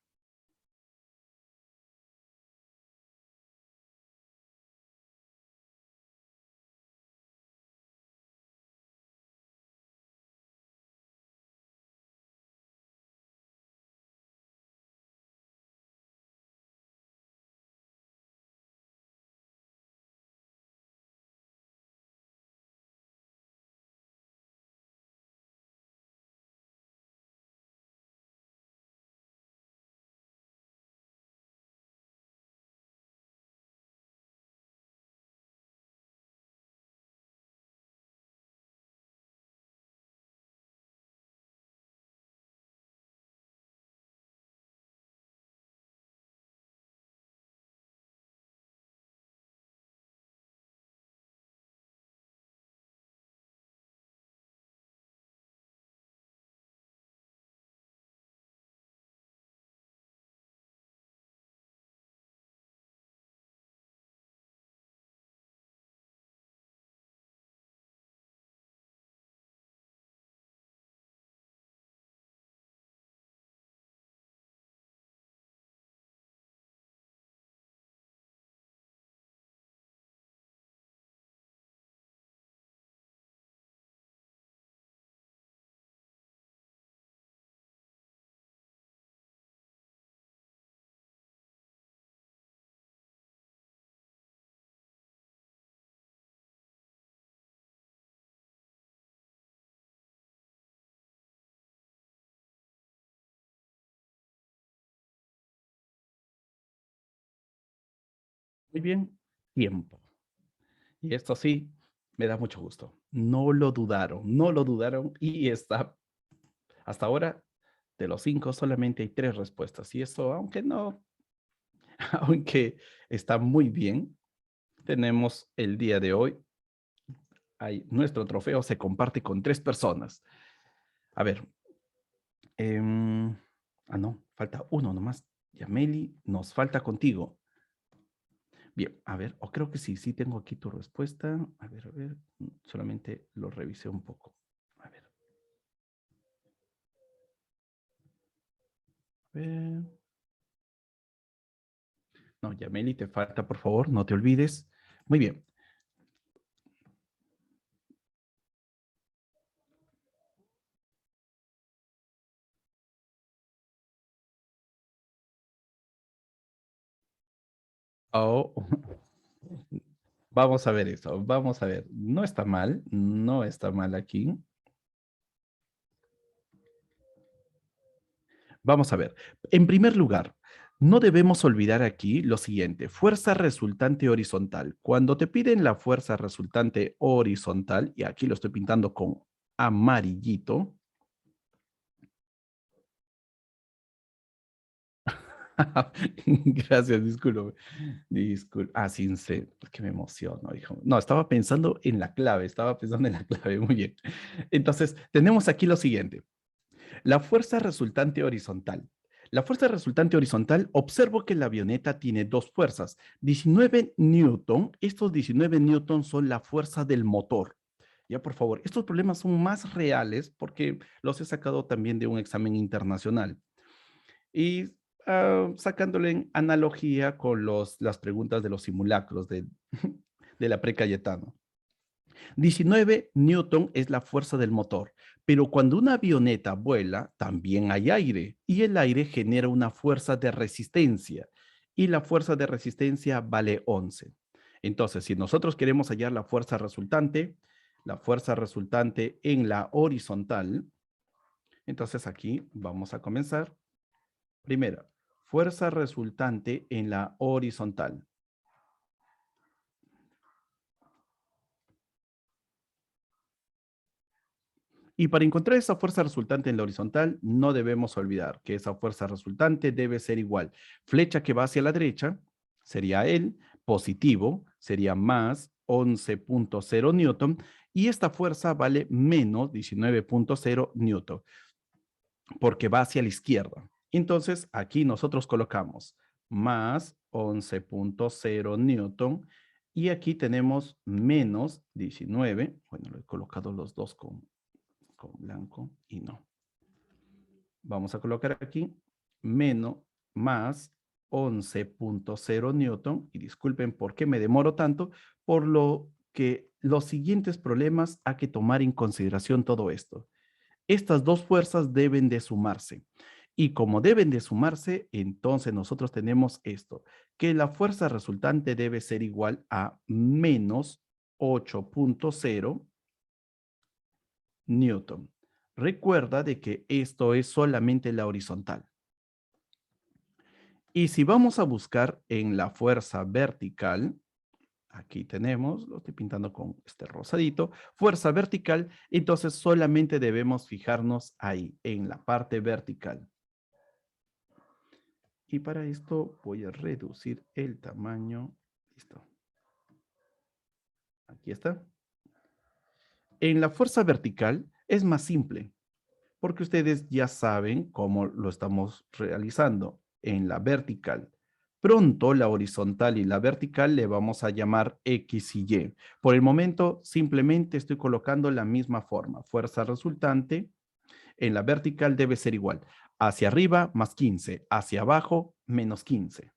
Muy bien, tiempo. Y esto sí, me da mucho gusto. No lo dudaron, no lo dudaron y está, hasta ahora, de los 5 solamente hay 3 respuestas. Y eso, aunque no, aunque está muy bien, tenemos el día de hoy, nuestro trofeo se comparte con 3 personas. A ver, em, no, falta uno nomás. Yameli, nos falta contigo. Bien, a ver, o creo que sí, sí tengo aquí tu respuesta. A ver, solamente lo revisé un poco. A ver. A ver. No, Yameli, te falta, por favor, no te olvides. Muy bien. Oh, vamos a ver eso, vamos a ver. No está mal, no está mal aquí. Vamos a ver. En primer lugar, no debemos olvidar aquí lo siguiente, fuerza resultante horizontal. Cuando te piden la fuerza resultante horizontal, y aquí lo estoy pintando con amarillito. Gracias, disculpe. Disculpe. Ah, sin ser, que me emociono, hijo. No, estaba pensando en la clave, estaba pensando en la clave, muy bien. Entonces, tenemos aquí lo siguiente. La fuerza resultante horizontal. La fuerza resultante horizontal, observo que la avioneta tiene dos fuerzas. 19 newton, estos 19 newton son la fuerza del motor. Ya, por favor, estos problemas son más reales porque los he sacado también de un examen internacional. Y sacándole en analogía con las preguntas de los simulacros de la pre-Cayetano. 19 newton es la fuerza del motor, pero cuando una avioneta vuela, también hay aire y el aire genera una fuerza de resistencia y la fuerza de resistencia vale 11. Entonces, si nosotros queremos hallar la fuerza resultante en la horizontal, entonces aquí vamos a comenzar. Primera, fuerza resultante en la horizontal. Y para encontrar esa fuerza resultante en la horizontal, no debemos olvidar que esa fuerza resultante debe ser igual. Flecha que va hacia la derecha sería el positivo, sería más 11.0 newton, y esta fuerza vale menos 19.0 newton, porque va hacia la izquierda. Entonces, aquí nosotros colocamos más 11.0 newton, y aquí tenemos menos 19. Bueno, lo he colocado los dos con blanco y no. Vamos a colocar aquí menos más 11.0 newton, y disculpen por qué me demoro tanto, por lo que los siguientes problemas hay que tomar en consideración todo esto. Estas dos fuerzas deben de sumarse. Y como deben de sumarse, entonces nosotros tenemos esto, que la fuerza resultante debe ser igual a menos 8.0 newton. Recuerda de que esto es solamente la horizontal. Y si vamos a buscar en la fuerza vertical, aquí tenemos, lo estoy pintando con este rosadito, fuerza vertical, entonces solamente debemos fijarnos ahí, en la parte vertical. Y para esto voy a reducir el tamaño. Listo. Aquí está. En la fuerza vertical es más simple, porque ustedes ya saben cómo lo estamos realizando. En la vertical, pronto la horizontal y la vertical le vamos a llamar X y Y. Por el momento, simplemente estoy colocando la misma forma. Fuerza resultante en la vertical debe ser igual. Hacia arriba, más 15. Hacia abajo, menos 15.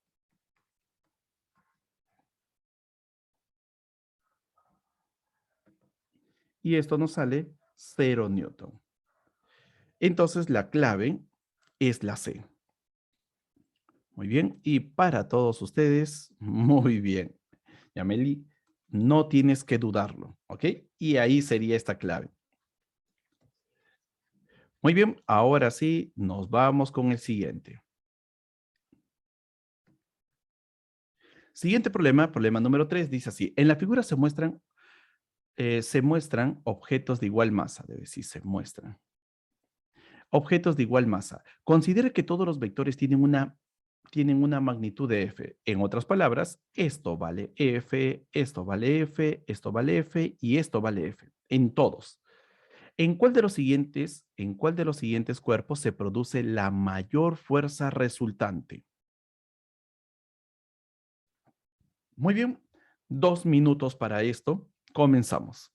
Y esto nos sale 0 newton. Entonces, la clave es la C. Muy bien. Y para todos ustedes, muy bien. Yameli, no tienes que dudarlo, ¿ok? Y ahí sería esta clave. Muy bien, ahora sí, nos vamos con el siguiente. Siguiente problema, problema número 3, dice así. En la figura se muestran objetos de igual masa, debe decir, se muestran. Objetos de igual masa. Considere que todos los vectores tienen una magnitud de f. En otras palabras, esto vale f, esto vale f, esto vale f y esto vale f. En todos. En cuál de los siguientes cuerpos se produce la mayor fuerza resultante? Muy bien, 2 minutos para esto. Comenzamos.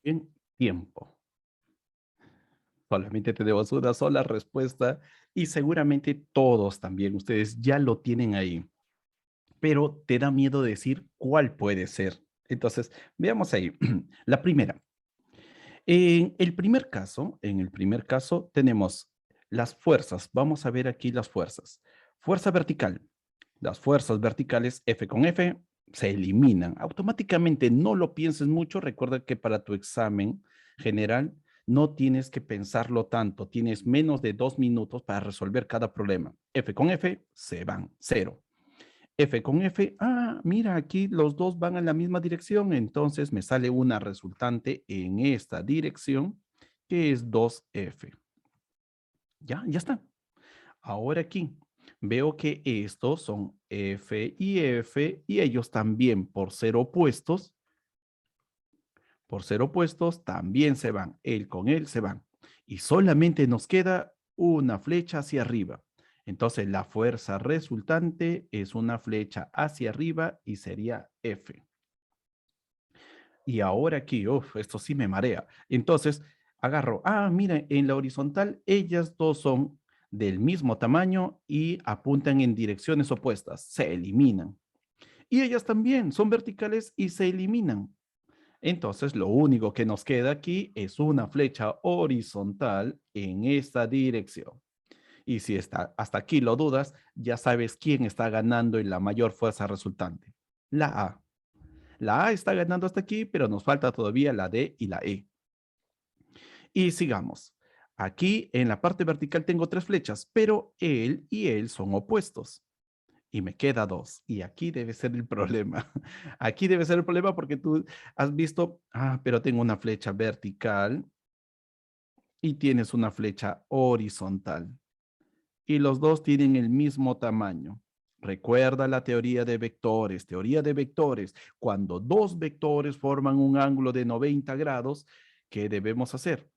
Bien, tiempo. Solamente tenemos una sola respuesta y seguramente todos también, ustedes ya lo tienen ahí, pero te da miedo decir cuál puede ser. Entonces, veamos ahí. La primera. En el primer caso tenemos las fuerzas. Vamos a ver aquí las fuerzas. Fuerza vertical. Las fuerzas verticales F con F se eliminan. Automáticamente no lo pienses mucho. Recuerda que para tu examen general no tienes que pensarlo tanto. Tienes menos de 2 minutos para resolver cada problema. F con F se van, cero. F con F, mira, aquí los dos van en la misma dirección, entonces me sale una resultante en esta dirección, que es 2F. Ya está. Ahora aquí veo que estos son F, y ellos también por ser opuestos, también se van. Él con él se van. Y solamente nos queda una flecha hacia arriba. Entonces la fuerza resultante es una flecha hacia arriba y sería F. Y ahora aquí, esto sí me marea. Entonces agarro, mira, en la horizontal ellas dos son del mismo tamaño y apuntan en direcciones opuestas, se eliminan. Y ellas también son verticales y se eliminan. Entonces, lo único que nos queda aquí es una flecha horizontal en esta dirección. Y si hasta aquí lo dudas, ya sabes quién está ganando en la mayor fuerza resultante. La A. La A está ganando hasta aquí, pero nos falta todavía la D y la E. Y sigamos. Aquí en la parte vertical tengo 3 flechas, pero él y él son opuestos. Y me queda 2. Y aquí debe ser el problema. Aquí debe ser el problema porque tú has visto, pero tengo una flecha vertical y tienes una flecha horizontal. Y los dos tienen el mismo tamaño. Recuerda la teoría de vectores. Teoría de vectores. Cuando dos vectores forman un ángulo de 90 grados, ¿qué debemos hacer?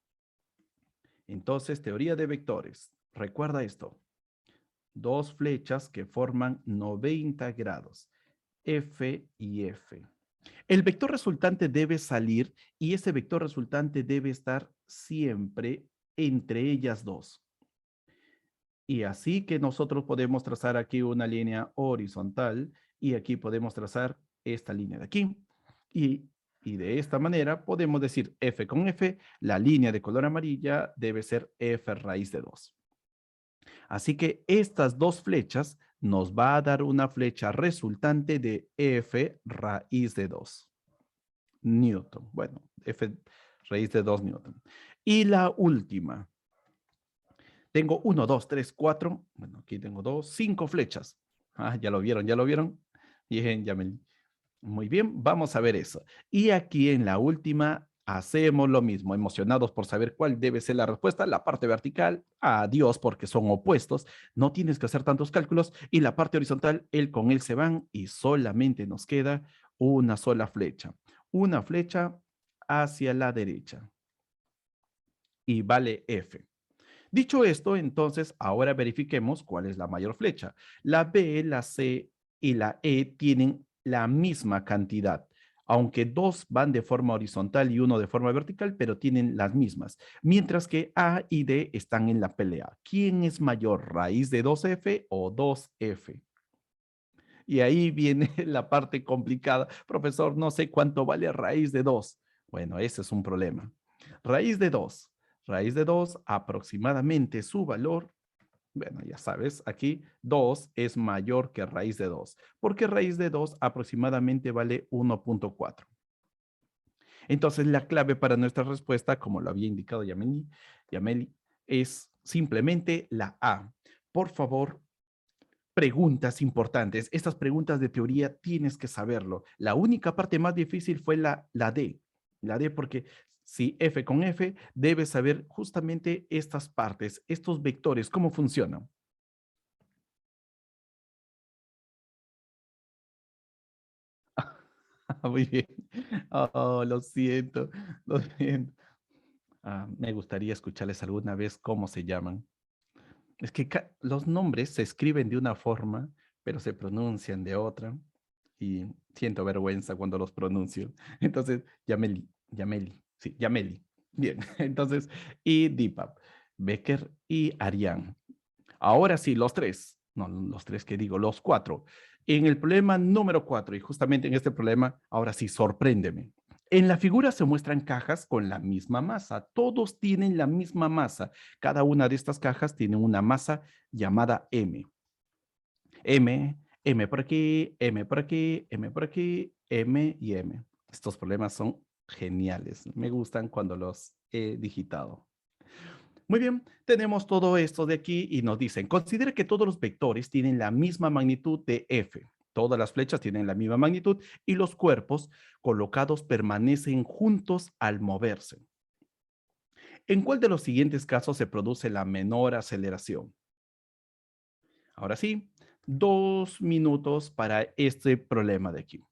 Entonces, teoría de vectores. Recuerda esto. Dos flechas que forman 90 grados. F y F. El vector resultante debe salir y ese vector resultante debe estar siempre entre ellas dos. Y así que nosotros podemos trazar aquí una línea horizontal y aquí podemos trazar esta línea de aquí. Y de esta manera podemos decir F con F, la línea de color amarilla debe ser F raíz de 2. Así que estas dos flechas nos va a dar una flecha resultante de F raíz de 2 Newton. Bueno, F raíz de 2 Newton. Y la última. Tengo 1, 2, 3, 4. Bueno, aquí tengo 2, 5 flechas. Ya lo vieron, ya lo vieron. Bien, ya me... Muy bien, vamos a ver eso. Y aquí en la última hacemos lo mismo, emocionados por saber cuál debe ser la respuesta. La parte vertical, adiós, porque son opuestos. No tienes que hacer tantos cálculos. Y la parte horizontal, él con él se van y solamente nos queda una sola flecha. Una flecha hacia la derecha. Y vale F. Dicho esto, entonces, ahora verifiquemos cuál es la mayor flecha. La B, la C y la E tienen la misma cantidad, aunque dos van de forma horizontal y uno de forma vertical, pero tienen las mismas. Mientras que A y D están en la pelea. ¿Quién es mayor, raíz de 2F o 2F? Y ahí viene la parte complicada. Profesor, no sé cuánto vale raíz de 2. Bueno, ese es un problema. Raíz de 2. Raíz de 2, aproximadamente su valor, bueno, ya sabes, aquí 2 es mayor que raíz de 2, porque raíz de 2 aproximadamente vale 1.4. Entonces, la clave para nuestra respuesta, como lo había indicado Yameli, es simplemente la A. Por favor, preguntas importantes. Estas preguntas de teoría tienes que saberlo. La única parte más difícil fue la D. La D porque si F con F, debes saber justamente estas partes, estos vectores, cómo funcionan. Muy bien. Oh, lo siento, lo siento. Me gustaría escucharles alguna vez cómo se llaman. Es que los nombres se escriben de una forma, pero se pronuncian de otra. Y siento vergüenza cuando los pronuncio. Entonces, Yameli, Yameli. Sí, Yameli. Bien, entonces, y Deepak, Becker y Ariane. Ahora sí, los tres, no, los tres que digo, los cuatro. En el problema número 4, y justamente en este problema, ahora sí, sorpréndeme. En la figura se muestran cajas con la misma masa. Todos tienen la misma masa. Cada una de estas cajas tiene una masa llamada M. M, M por aquí, M por aquí, M por aquí, M y M. Estos problemas son geniales. Me gustan cuando los he digitado. Muy bien, tenemos todo esto de aquí y nos dicen, considere que todos los vectores tienen la misma magnitud de F. Todas las flechas tienen la misma magnitud y los cuerpos colocados permanecen juntos al moverse. ¿En cuál de los siguientes casos se produce la menor aceleración? Ahora sí, 2 minutos para este problema de aquí.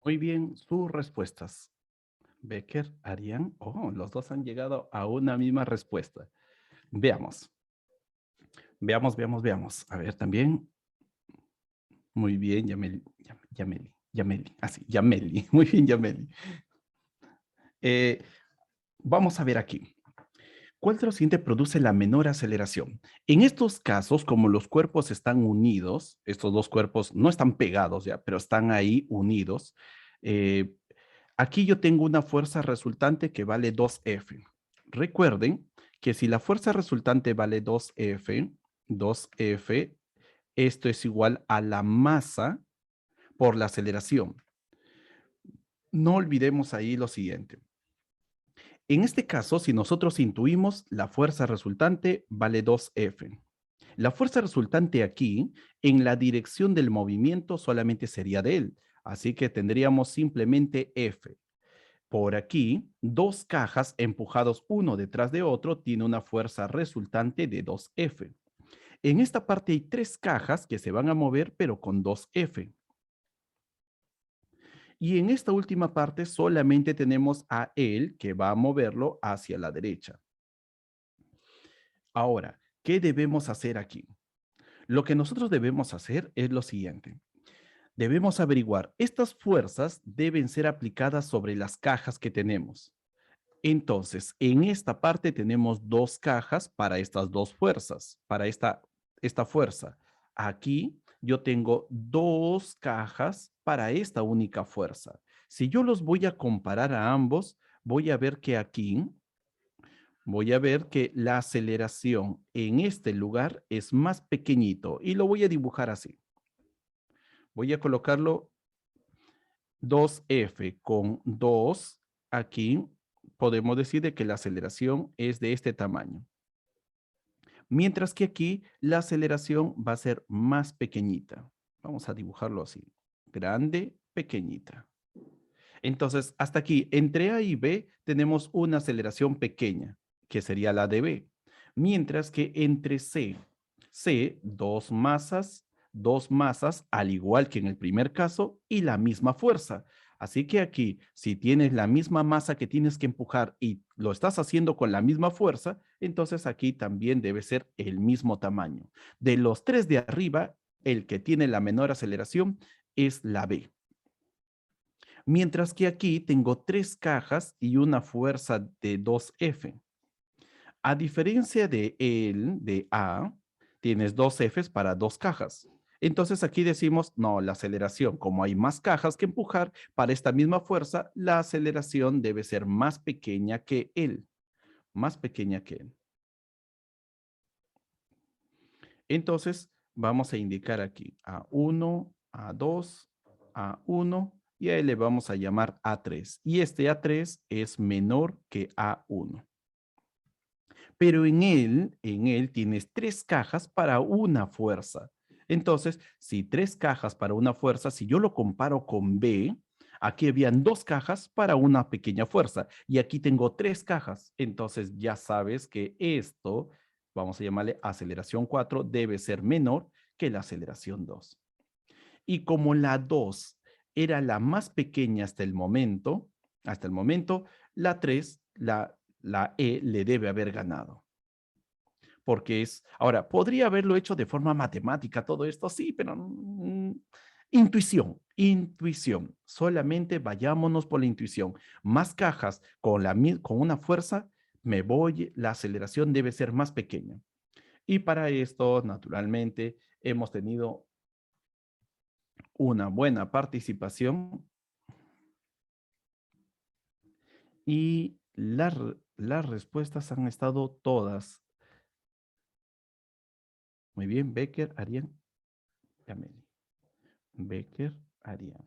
Muy bien, sus respuestas. Becker, Arián, oh, los dos han llegado a una misma respuesta. Veamos, veamos. A ver, también, muy bien, Yameli, así, Yameli, muy bien, Yameli. Eh, vamos a ver aquí. ¿Cuál de los siguientes produce la menor aceleración? En estos casos, como los cuerpos están unidos, estos dos cuerpos no están pegados ya, pero están ahí unidos, eh, aquí yo tengo una fuerza resultante que vale 2F. Recuerden que si la fuerza resultante vale 2F, Esto es igual a la masa por la aceleración. No olvidemos ahí lo siguiente. En este caso, si nosotros intuimos, la fuerza resultante vale 2F. La fuerza resultante aquí, en la dirección del movimiento, solamente sería de él. Así que tendríamos simplemente F. Por aquí, dos cajas empujados uno detrás de otro tiene una fuerza resultante de 2F. En esta parte hay tres cajas que se van a mover, pero con 2F. Y en esta última parte solamente tenemos a él que va a moverlo hacia la derecha. Ahora, ¿qué debemos hacer aquí? Lo que nosotros debemos hacer es lo siguiente. Debemos averiguar, estas fuerzas deben ser aplicadas sobre las cajas que tenemos. Entonces, en esta parte tenemos dos cajas para estas dos fuerzas, para esta fuerza. Aquí yo tengo dos cajas para esta única fuerza. Si yo los voy a comparar a ambos, voy a ver que aquí, voy a ver que la aceleración en este lugar es más pequeñito y lo voy a dibujar así. Voy a colocarlo 2F con 2 aquí, podemos decir de que la aceleración es de este tamaño. Mientras que aquí la aceleración va a ser más pequeñita. Vamos a dibujarlo así. Grande, pequeñita. Entonces, hasta aquí, entre A y B, tenemos una aceleración pequeña, que sería la de B. Mientras que entre C, dos masas, al igual que en el primer caso, y la misma fuerza. Así que aquí, si tienes la misma masa que tienes que empujar y lo estás haciendo con la misma fuerza, entonces aquí también debe ser el mismo tamaño. De los tres de arriba, el que tiene la menor aceleración es la B. Mientras que aquí tengo tres cajas y una fuerza de 2F. A diferencia de A, tienes dos Fs para dos cajas. Entonces aquí decimos, no, la aceleración, como hay más cajas que empujar, para esta misma fuerza, la aceleración debe ser más pequeña que él. Más pequeña que él. Entonces, vamos a indicar aquí A1, A2, A1 y a él le vamos a llamar A3. Y este A3 es menor que A1. Pero en él tienes tres cajas para una fuerza. Entonces, si tres cajas para una fuerza, si yo lo comparo con B, aquí habían dos cajas para una pequeña fuerza y aquí tengo tres cajas. Entonces ya sabes que esto, vamos a llamarle aceleración 4, debe ser menor que la aceleración 2. Y como la 2 era la más pequeña hasta el momento, la 3, la E le debe haber ganado porque ahora, podría haberlo hecho de forma matemática todo esto, sí, pero intuición, solamente vayámonos por la intuición. Más cajas con una fuerza, la aceleración debe ser más pequeña. Y para esto, naturalmente, hemos tenido una buena participación y las respuestas han estado todas. Muy bien, Becker, Arián y Amelie. Becker, Arián.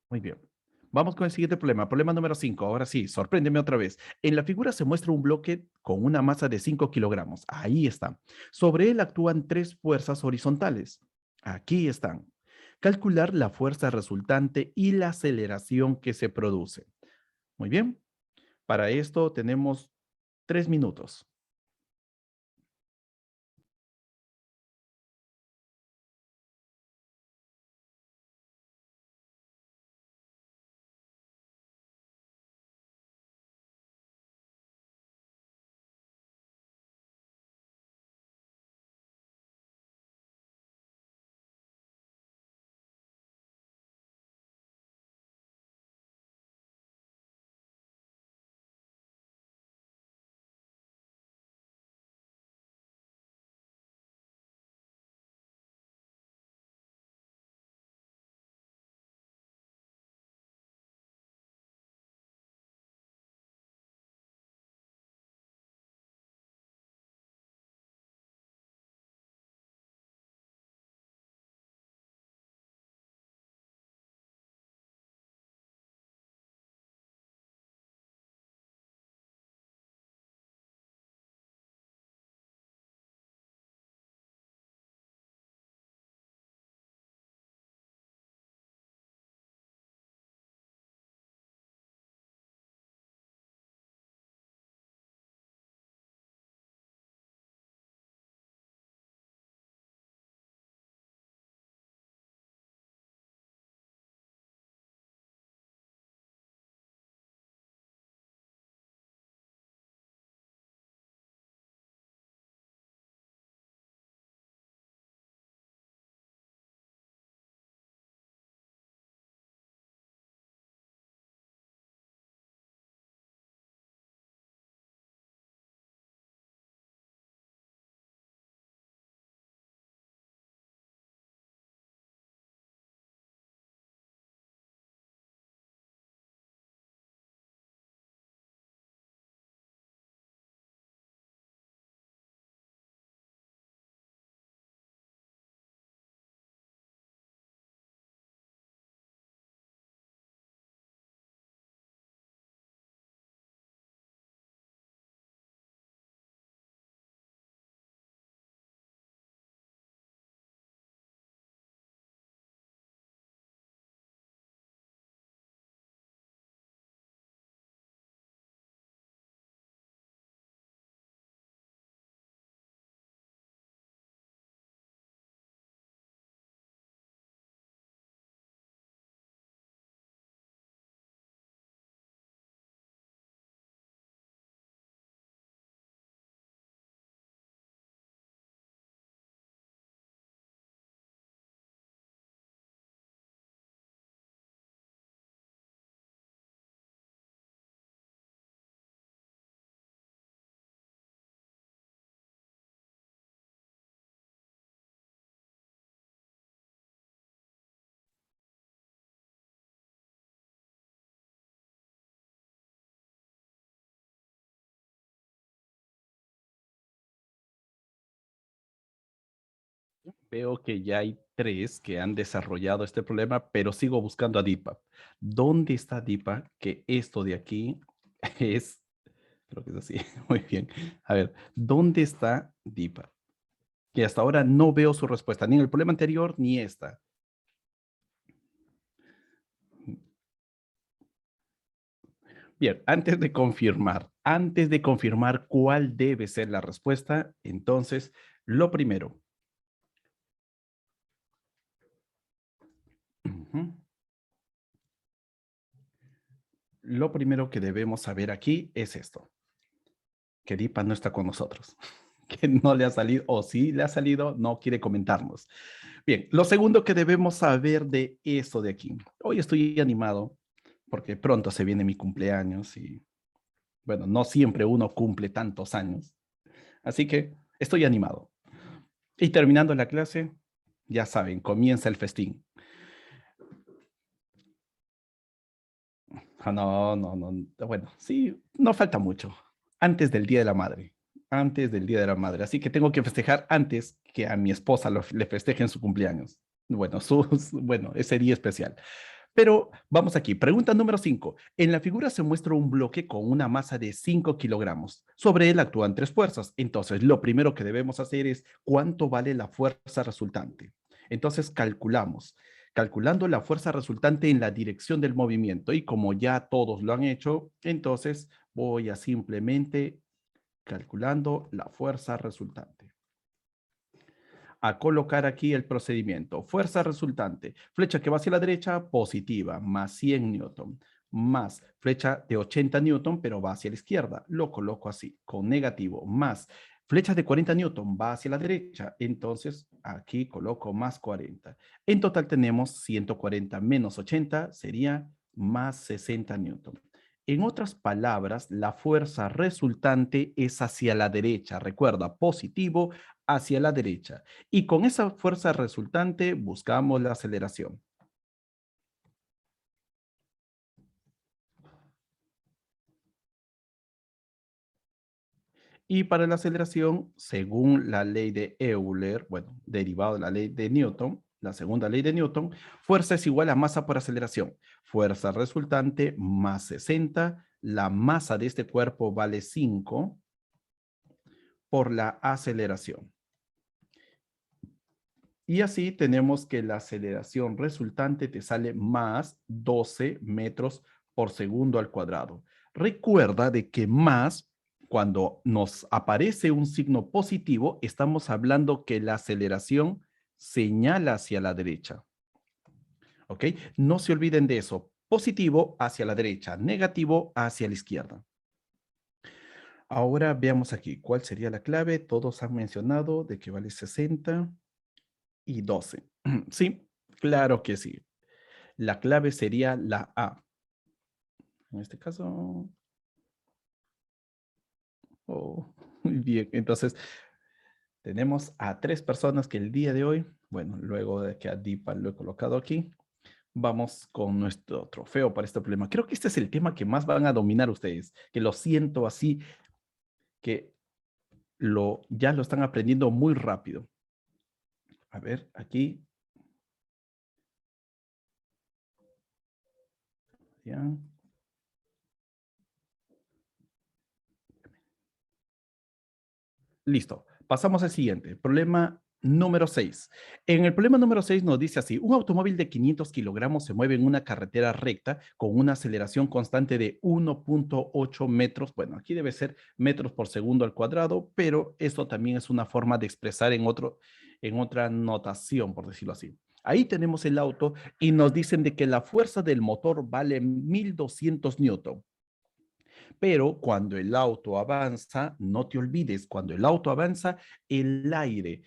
Muy bien. Vamos con el siguiente problema. Problema número 5. Ahora sí, sorpréndeme otra vez. En la figura se muestra un bloque con una masa de 5 kilogramos. Ahí está. Sobre él actúan tres fuerzas horizontales. Aquí están. Calcular la fuerza resultante y la aceleración que se produce. Muy bien. Para esto tenemos 3 minutos. Veo que ya hay 3 que han desarrollado este problema, pero sigo buscando a Deepak. ¿Dónde está Deepak? Que esto de aquí es, creo que es así, muy bien. A ver, ¿dónde está Deepak? Que hasta ahora no veo su respuesta, ni en el problema anterior, ni esta. Bien, antes de confirmar cuál debe ser la respuesta, entonces, lo primero, ujú, lo primero que debemos saber aquí es esto, que Deepak no está con nosotros, que no le ha salido, o sí le ha salido, no quiere comentarnos. Bien, lo segundo que debemos saber de esto de aquí. Hoy estoy animado porque pronto se viene mi cumpleaños y, bueno, no siempre uno cumple tantos años. Así que estoy animado. Y terminando la clase, ya saben, comienza el festín. Ah, no, no, no. Bueno, sí, no falta mucho. Antes del Día de la Madre. Antes del Día de la Madre. Así que tengo que festejar antes que a mi esposa le festejen su cumpleaños. Bueno, bueno, ese día especial. Pero vamos aquí. Pregunta número 5. En la figura se muestra un bloque con una masa de 5 kilogramos. Sobre él actúan 3 fuerzas. Entonces, lo primero que debemos hacer es cuánto vale la fuerza resultante. Entonces, calculamos. Calculando la fuerza resultante en la dirección del movimiento. Y como ya todos lo han hecho, entonces voy a simplemente calculando la fuerza resultante a colocar aquí el procedimiento. Fuerza resultante, flecha que va hacia la derecha, positiva, más 100 newton, más flecha de 80 newton, pero va hacia la izquierda. Lo coloco así, con negativo, más flecha de 40 newton, va hacia la derecha. Entonces, aquí coloco más 40. En total tenemos 140 menos 80, sería más 60 newton. En otras palabras, la fuerza resultante es hacia la derecha. Recuerda, positivo hacia la derecha. Y con esa fuerza resultante buscamos la aceleración. Y para la aceleración, según la ley de Euler, bueno, derivado de la ley de Newton, la segunda ley de Newton, fuerza es igual a masa por aceleración. Fuerza resultante más 60, la masa de este cuerpo vale 5 por la aceleración. Y así tenemos que la aceleración resultante te sale más 12 metros por segundo al cuadrado. Recuerda de que más, cuando nos aparece un signo positivo, estamos hablando que la aceleración señala hacia la derecha. ¿Ok? No se olviden de eso. Positivo hacia la derecha, negativo hacia la izquierda. Ahora veamos aquí, ¿cuál sería la clave? Todos han mencionado de que vale 60 y 12. Sí, claro que sí. La clave sería la A. En este caso, oh, muy bien. Entonces, tenemos a 3 personas que el día de hoy, bueno, luego de que a Dipa lo he colocado aquí, vamos con nuestro trofeo para este problema. Creo que este es el tema que más van a dominar ustedes, que lo siento así, que ya lo están aprendiendo muy rápido. A ver, aquí. Ya. Listo. Pasamos al siguiente. Problema número 6. En el problema número 6 nos dice así, un automóvil de 500 kilogramos se mueve en una carretera recta con una aceleración constante de 1.8 metros. Bueno, aquí debe ser metros por segundo al cuadrado, pero esto también es una forma de expresar en otra notación, por decirlo así. Ahí tenemos el auto y nos dicen de que la fuerza del motor vale 1200 newton. Pero cuando el auto avanza, no te olvides, cuando el auto avanza, el aire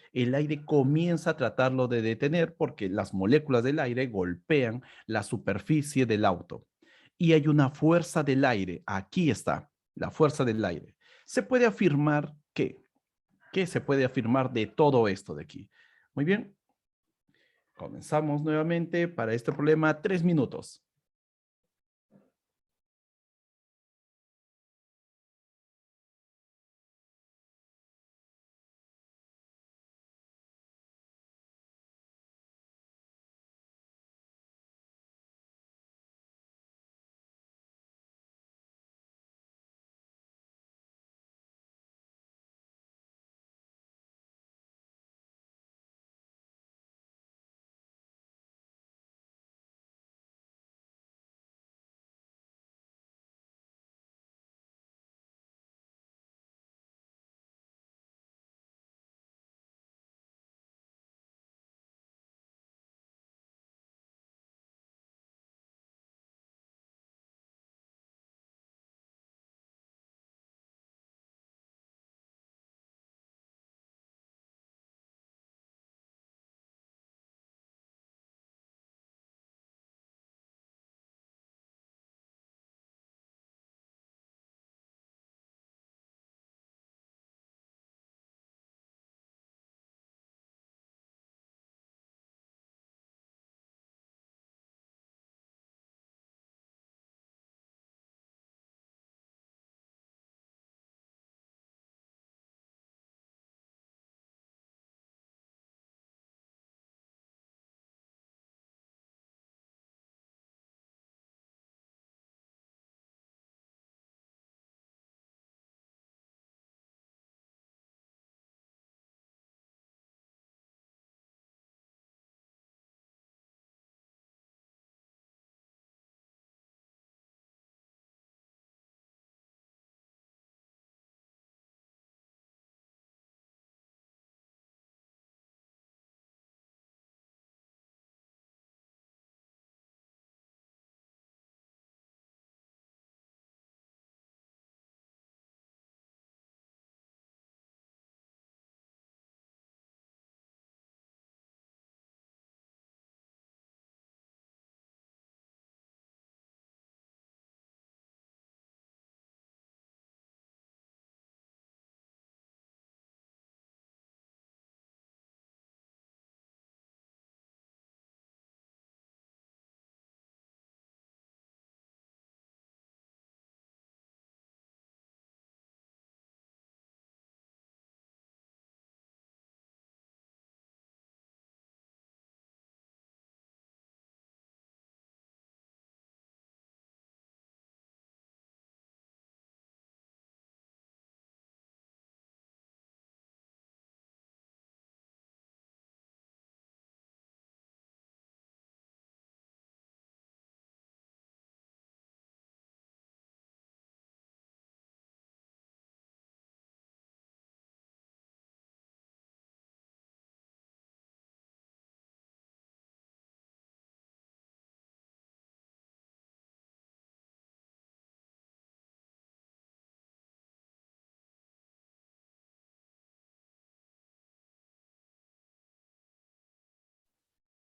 comienza a tratarlo de detener porque las moléculas del aire golpean la superficie del auto. Y hay una fuerza del aire. Aquí está, la fuerza del aire. Se puede afirmar que, ¿qué se puede afirmar de todo esto de aquí? Muy bien, comenzamos nuevamente para este problema 3 minutos.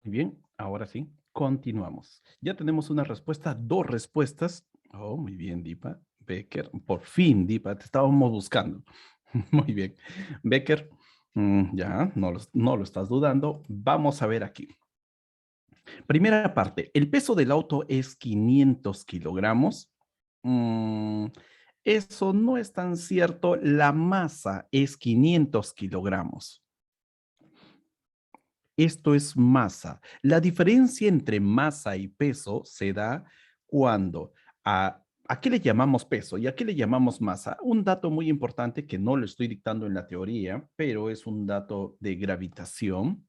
Muy bien, ahora sí, continuamos. Ya tenemos una respuesta, dos respuestas. Oh, muy bien, Dipa. Becker, por fin, Dipa, te estábamos buscando. Muy bien. Becker, ya, no lo estás dudando. Vamos a ver aquí. Primera parte, el peso del auto es 500 kilogramos. Mm, eso no es tan cierto. La masa es 500 kilogramos. Esto es masa. La diferencia entre masa y peso se da cuando ¿a qué le llamamos peso y a qué le llamamos masa? Un dato muy importante que no lo estoy dictando en la teoría, pero es un dato de gravitación.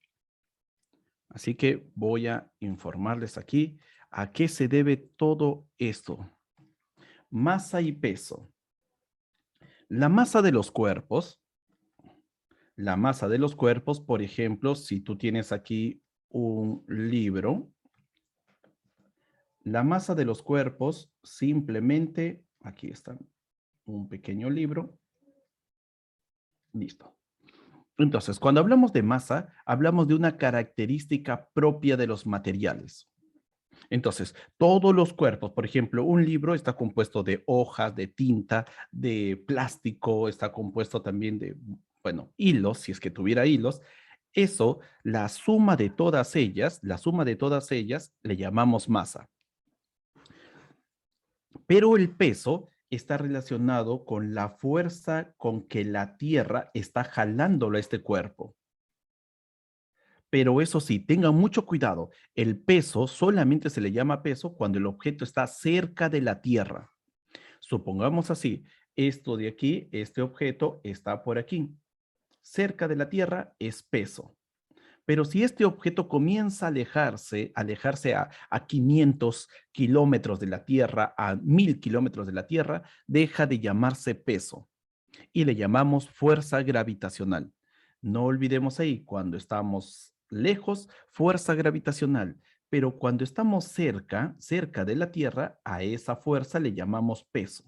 Así que voy a informarles aquí a qué se debe todo esto. Masa y peso. La masa de los cuerpos, por ejemplo, si tú tienes aquí un libro, la masa de los cuerpos simplemente, aquí está un pequeño libro, listo. Entonces, cuando hablamos de masa, hablamos de una característica propia de los materiales. Entonces, todos los cuerpos, por ejemplo, un libro está compuesto de hojas, de tinta, de plástico, está compuesto también de, bueno, hilos, si es que tuviera hilos. Eso, la suma de todas ellas, le llamamos masa. Pero el peso está relacionado con la fuerza con que la Tierra está jalándolo a este cuerpo. Pero eso sí, tengan mucho cuidado. El peso solamente se le llama peso cuando el objeto está cerca de la Tierra. Supongamos así, esto de aquí, este objeto está por aquí. Cerca de la Tierra es peso. Pero si este objeto comienza a alejarse a 500 kilómetros de la Tierra, a 1000 kilómetros de la Tierra, deja de llamarse peso y le llamamos fuerza gravitacional. No olvidemos ahí, cuando estamos lejos, fuerza gravitacional, pero cuando estamos cerca de la Tierra, a esa fuerza le llamamos peso.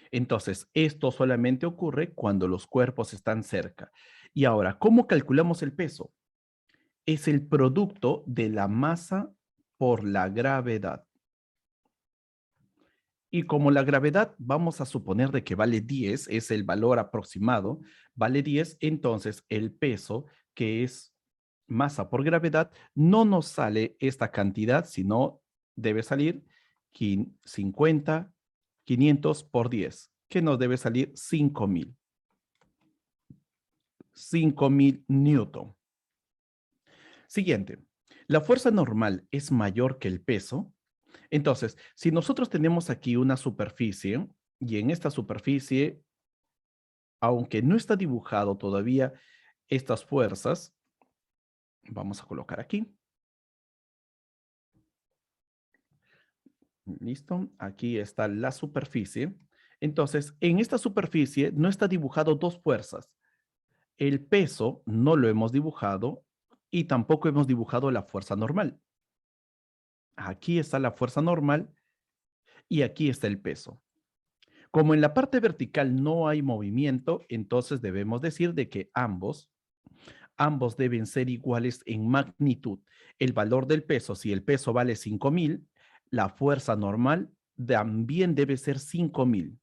Entonces, esto solamente ocurre cuando los cuerpos están cerca. Y ahora, ¿cómo calculamos el peso? Es el producto de la masa por la gravedad. Y como la gravedad vamos a suponer de que vale 10, es el valor aproximado, vale 10, entonces el peso, que es masa por gravedad, no nos sale esta cantidad, sino debe salir 50, 500 por 10, que nos debe salir 5000. 5000 newton. Siguiente. La fuerza normal es mayor que el peso. Entonces, si nosotros tenemos aquí una superficie y en esta superficie, aunque no está dibujado todavía estas fuerzas, vamos a colocar aquí. Listo, aquí está la superficie. Entonces, en esta superficie no está dibujado dos fuerzas. El peso no lo hemos dibujado y tampoco hemos dibujado la fuerza normal. Aquí está la fuerza normal y aquí está el peso. Como en la parte vertical no hay movimiento, entonces debemos decir de que ambos deben ser iguales en magnitud. El valor del peso, si el peso vale 5000, la fuerza normal también debe ser 5000.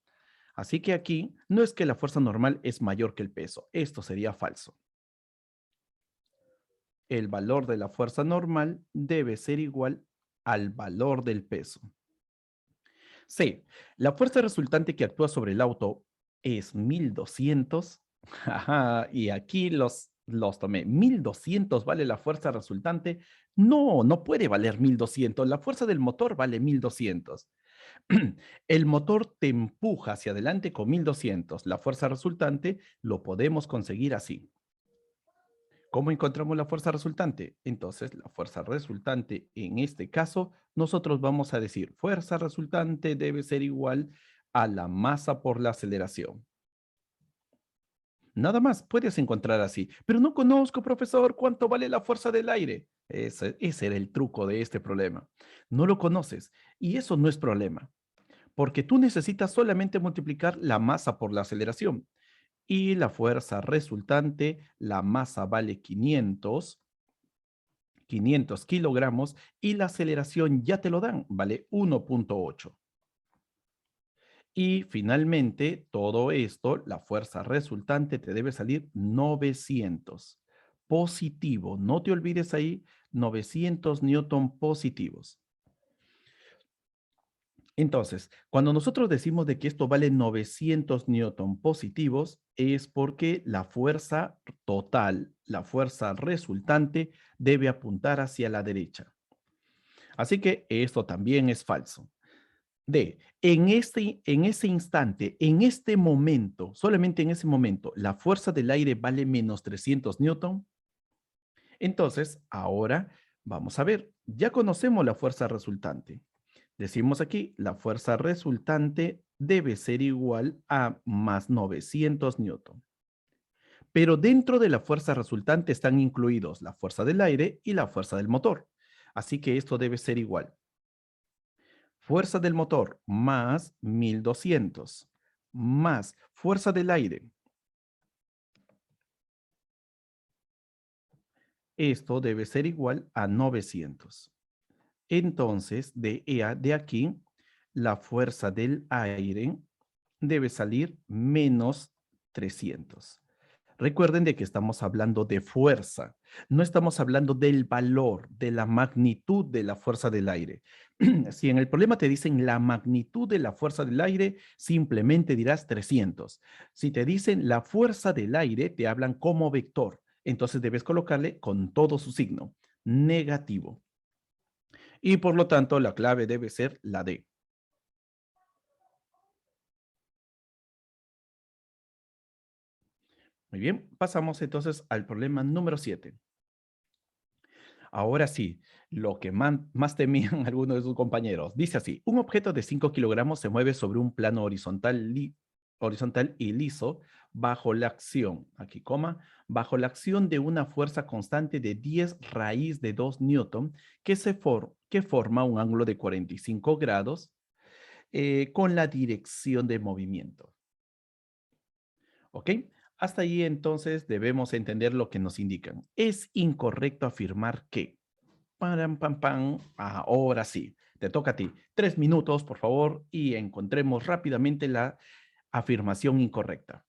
Así que aquí no es que la fuerza normal es mayor que el peso. Esto sería falso. El valor de la fuerza normal debe ser igual al valor del peso. C. La fuerza resultante que actúa sobre el auto es 1200. Ajá, y aquí los tomé. 1200 vale la fuerza resultante. No, no puede valer 1200. La fuerza del motor vale 1200. El motor te empuja hacia adelante con 1200. La fuerza resultante lo podemos conseguir así. ¿Cómo encontramos la fuerza resultante? Entonces, la fuerza resultante, en este caso, nosotros vamos a decir, fuerza resultante debe ser igual a la masa por la aceleración. Nada más puedes encontrar así. Pero no conozco, profesor, cuánto vale la fuerza del aire. Ese era el truco de este problema. No lo conoces y eso no es problema, porque tú necesitas solamente multiplicar la masa por la aceleración. Y la fuerza resultante, la masa vale 500 500 kilogramos y la aceleración ya te lo dan, vale 1.8. Y finalmente, todo esto, la fuerza resultante te debe salir 900. Positivo, no te olvides ahí, 900 newton positivos. Entonces, cuando nosotros decimos de que esto vale 900 newton positivos, es porque la fuerza total, la fuerza resultante, debe apuntar hacia la derecha. Así que esto también es falso. En ese instante, en este momento, solamente en ese momento, la fuerza del aire vale menos 300 newton. Entonces, ahora vamos a ver, ya conocemos la fuerza resultante. Decimos aquí, la fuerza resultante debe ser igual a más 900 newton. Pero dentro de la fuerza resultante están incluidos la fuerza del aire y la fuerza del motor. Así que esto debe ser igual. Fuerza del motor más 1200 más fuerza del aire. Esto debe ser igual a 900. Entonces, de aquí, la fuerza del aire debe salir menos 300. Recuerden de que estamos hablando de fuerza, no estamos hablando del valor, de la magnitud de la fuerza del aire. Si en el problema te dicen la magnitud de la fuerza del aire, simplemente dirás 300. Si te dicen la fuerza del aire, te hablan como vector. Entonces debes colocarle con todo su signo, negativo. Y por lo tanto, la clave debe ser la D. Muy bien, pasamos entonces al problema número 7. Ahora sí, lo que más temían algunos de sus compañeros. Dice así, un objeto de 5 kilogramos se mueve sobre un plano horizontal y liso bajo la acción, aquí coma, bajo la acción de una fuerza constante de 10 raíz de 2 newton que forma un ángulo de 45 grados con la dirección de movimiento. ¿Ok? Hasta ahí entonces debemos entender lo que nos indican. Es incorrecto afirmar que Param, pam, pam. Ahora sí, te toca a ti. 3 minutos, por favor, y encontremos rápidamente la afirmación incorrecta.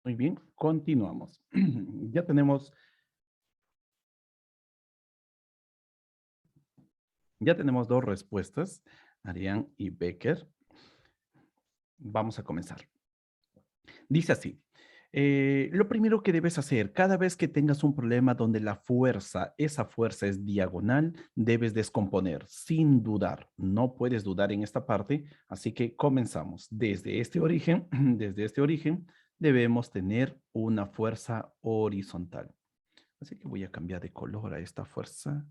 Muy bien, continuamos. Ya tenemos, ya tenemos dos respuestas, Ariane y Becker. Vamos a comenzar. Dice así, lo primero que debes hacer, cada vez que tengas un problema donde esa fuerza es diagonal, debes descomponer sin dudar. No puedes dudar en esta parte, así que comenzamos. Desde este origen, desde este origen, debemos tener una fuerza horizontal. Así que voy a cambiar de color a esta fuerza.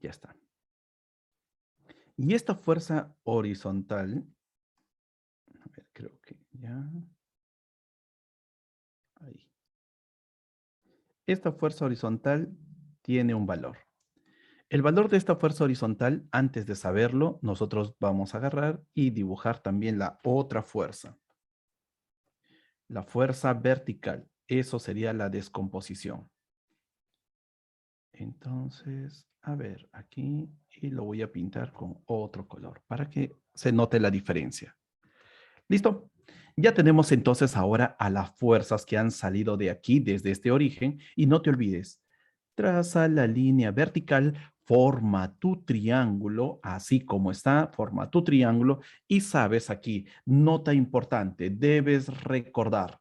Ya está. Y esta fuerza horizontal, a ver, creo que ya, ahí. Esta fuerza horizontal tiene un valor. El valor de esta fuerza horizontal, antes de saberlo, nosotros vamos a agarrar y dibujar también la otra fuerza. La fuerza vertical. Eso sería la descomposición. Entonces, a ver, aquí, y lo voy a pintar con otro color para que se note la diferencia. ¿Listo? Ya tenemos entonces ahora a las fuerzas que han salido de aquí desde este origen y no te olvides, traza la línea vertical, forma tu triángulo, así como está, forma tu triángulo y sabes aquí, nota importante, debes recordar.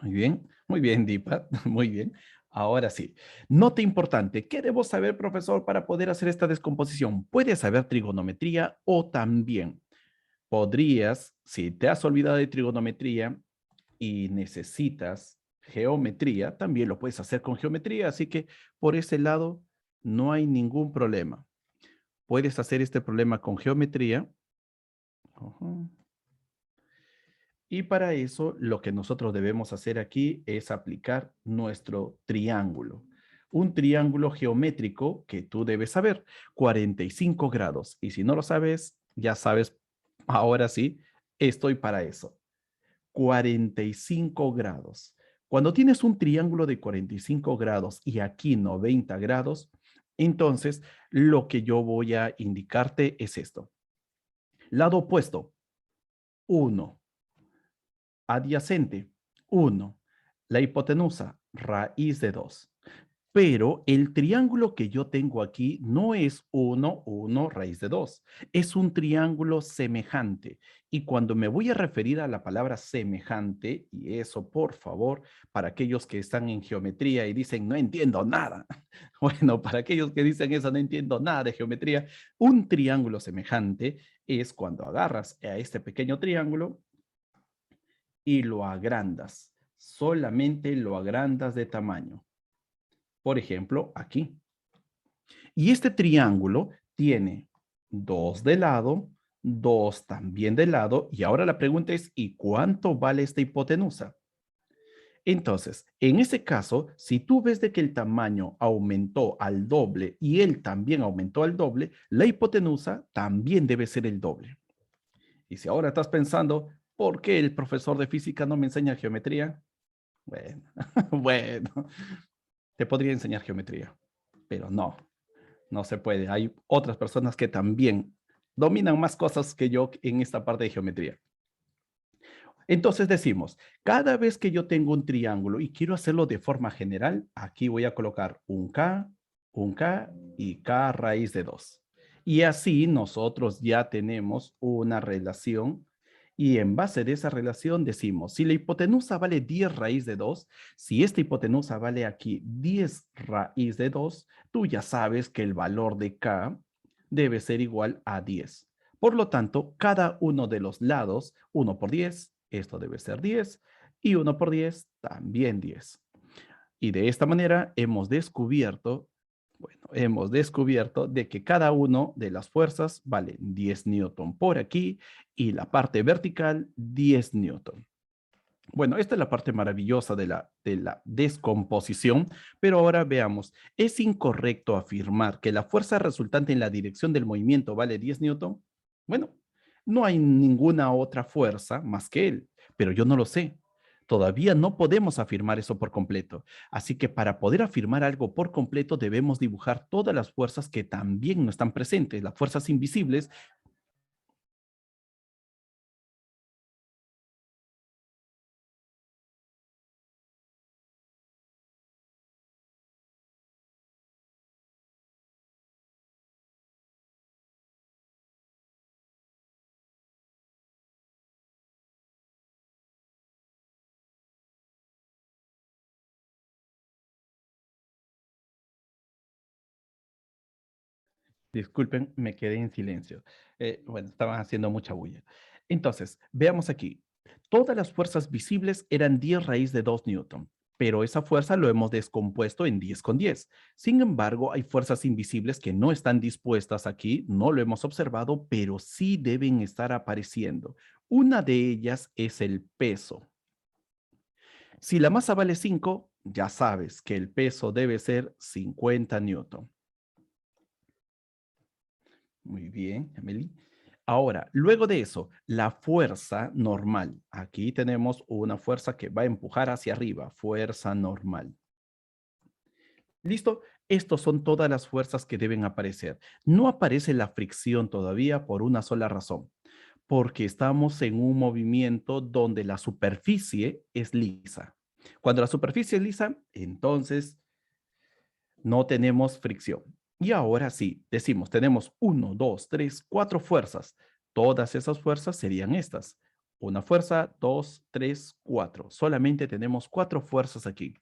Muy bien, Deepa, muy bien. Ahora sí, nota importante, ¿qué debo saber, profesor, para poder hacer esta descomposición? Puedes saber trigonometría o también podrías, si te has olvidado de trigonometría y necesitas geometría, también lo puedes hacer con geometría, así que por ese lado no hay ningún problema. Puedes hacer este problema con geometría. Ujú. Y para eso lo que nosotros debemos hacer aquí es aplicar nuestro triángulo. Un triángulo geométrico que tú debes saber, 45 grados. Y si no lo sabes, ya sabes, ahora sí, estoy para eso. 45 grados. Cuando tienes un triángulo de 45 grados y aquí 90 grados, entonces lo que yo voy a indicarte es esto. Lado opuesto, 1. Adyacente, 1. La hipotenusa, raíz de 2. Pero el triángulo que yo tengo aquí no es 1, 1, raíz de 2. Es un triángulo semejante. Y cuando me voy a referir a la palabra semejante, y eso por favor, para aquellos que están en geometría y dicen no entiendo nada. Bueno, para aquellos que dicen eso no entiendo nada de geometría, un triángulo semejante es cuando agarras a este pequeño triángulo y lo agrandas. Solamente lo agrandas de tamaño. Por ejemplo, aquí. Y este triángulo tiene 2 de lado, 2 también de lado. Y ahora la pregunta es, ¿y cuánto vale esta hipotenusa? Entonces, en ese caso, si tú ves de que el tamaño aumentó al doble y él también aumentó al doble, la hipotenusa también debe ser el doble. Y si ahora estás pensando, ¿por qué el profesor de física no me enseña geometría? Bueno, bueno, te podría enseñar geometría, pero no, no se puede. Hay otras personas que también dominan más cosas que yo en esta parte de geometría. Entonces decimos, cada vez que yo tengo un triángulo y quiero hacerlo de forma general, aquí voy a colocar un K y K raíz de 2. Y así nosotros ya tenemos una relación y en base de esa relación decimos, si la hipotenusa vale 10 raíz de 2, si esta hipotenusa vale aquí 10 raíz de 2, tú ya sabes que el valor de K debe ser igual a 10. Por lo tanto, cada uno de los lados, 1 por 10, esto debe ser 10, y 1 por 10, también 10. Y de esta manera hemos descubierto, bueno, hemos descubierto de que cada uno de las fuerzas vale 10 newton por aquí y la parte vertical 10 newton. Bueno, esta es la parte maravillosa de la descomposición, pero ahora veamos, ¿es incorrecto afirmar que la fuerza resultante en la dirección del movimiento vale 10 newton? Bueno, no hay ninguna otra fuerza más que él, pero yo no lo sé. Todavía no podemos afirmar eso por completo. Así que para poder afirmar algo por completo debemos dibujar todas las fuerzas que también no están presentes, las fuerzas invisibles. Disculpen, me quedé en silencio. Bueno, estaban haciendo mucha bulla. Entonces, veamos aquí. Todas las fuerzas visibles eran 10 raíz de 2 newton, pero esa fuerza lo hemos descompuesto en 10 con 10. Sin embargo, hay fuerzas invisibles que no están dispuestas aquí, no lo hemos observado, pero sí deben estar apareciendo. Una de ellas es el peso. Si la masa vale 5, ya sabes que el peso debe ser 50 newton. Muy bien, Emily. Ahora, luego de eso, la fuerza normal. Aquí tenemos una fuerza que va a empujar hacia arriba, fuerza normal. ¿Listo? Estas son todas las fuerzas que deben aparecer. No aparece la fricción todavía por una sola razón, porque estamos en un movimiento donde la superficie es lisa. Cuando la superficie es lisa, entonces no tenemos fricción. Y ahora sí, decimos, tenemos 1, 2, 3, 4 fuerzas. Todas esas fuerzas serían estas. Una fuerza, 2, 3, 4. Solamente tenemos 4 fuerzas aquí.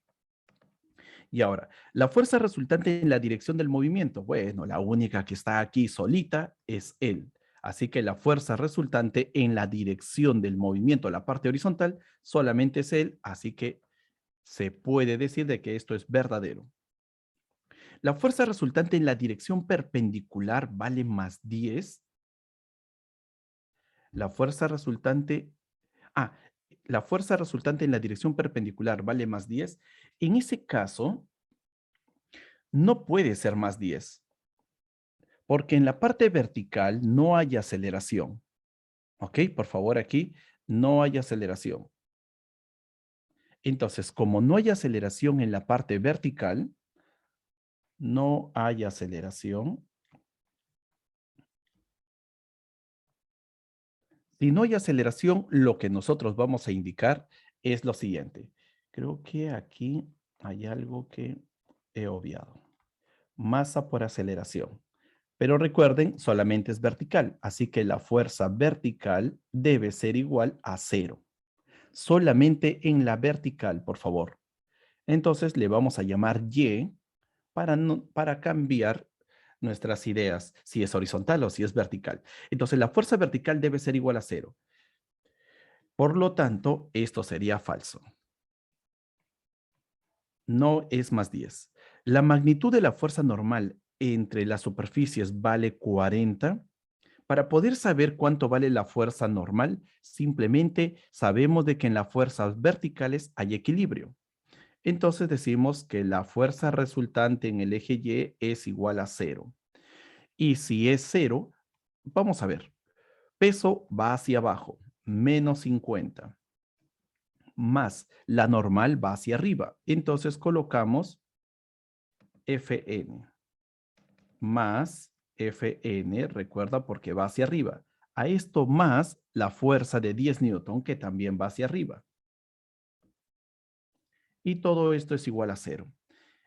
Y ahora, la fuerza resultante en la dirección del movimiento. Bueno, la única que está aquí solita es él. Así que la fuerza resultante en la dirección del movimiento, la parte horizontal, solamente es él. Así que se puede decir de que esto es verdadero. La fuerza resultante en la dirección perpendicular vale más 10. La fuerza resultante, ah, la fuerza resultante en la dirección perpendicular vale más 10. En ese caso, no puede ser más 10, porque en la parte vertical no hay aceleración. ¿Ok? Por favor, aquí no hay aceleración. Entonces, como no hay aceleración en la parte vertical, no hay aceleración. Si no hay aceleración, lo que nosotros vamos a indicar es lo siguiente. Creo que aquí hay algo que he obviado. Masa por aceleración. Pero recuerden, solamente es vertical, así que la fuerza vertical debe ser igual a 0. Solamente en la vertical, por favor. Entonces le vamos a llamar Y para cambiar nuestras ideas, si es horizontal o si es vertical. Entonces la fuerza vertical debe ser igual a 0. Por lo tanto, esto sería falso. No es más 10. La magnitud de la fuerza normal entre las superficies vale 40. Para poder saber cuánto vale la fuerza normal, simplemente sabemos de que en las fuerzas verticales hay equilibrio. Entonces decimos que la fuerza resultante en el eje Y es igual a 0. Y si es 0, vamos a ver, peso va hacia abajo, menos 50. Más la normal va hacia arriba. Entonces colocamos Fn más Fn, recuerda porque va hacia arriba. A esto más la fuerza de 10 newton que también va hacia arriba. Y todo esto es igual a 0.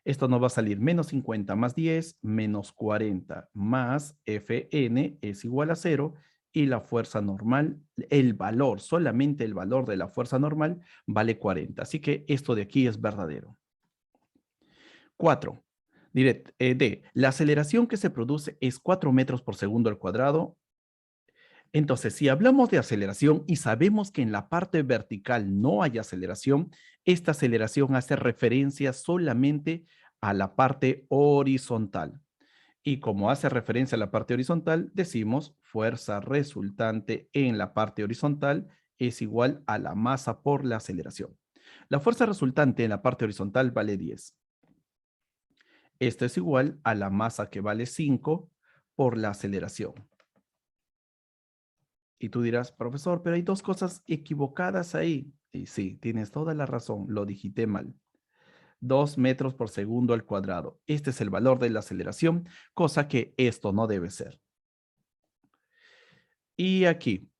Esto nos va a salir menos 50 más 10 menos 40 más Fn es igual a 0 y la fuerza normal, el valor, solamente el valor de la fuerza normal vale 40. Así que esto de aquí es verdadero. 4. D. La aceleración que se produce es 4 metros por segundo al cuadrado. Entonces, si hablamos de aceleración y sabemos que en la parte vertical no hay aceleración, esta aceleración hace referencia solamente a la parte horizontal. Y como hace referencia a la parte horizontal, decimos fuerza resultante en la parte horizontal es igual a la masa por la aceleración. La fuerza resultante en la parte horizontal vale 10. Esto es igual a la masa que vale 5 por la aceleración. Y tú dirás, profesor, pero hay dos cosas equivocadas ahí. Y sí, tienes toda la razón, lo digité mal. 2 metros por segundo al cuadrado. Este es el valor de la aceleración, cosa que esto no debe ser. Y aquí,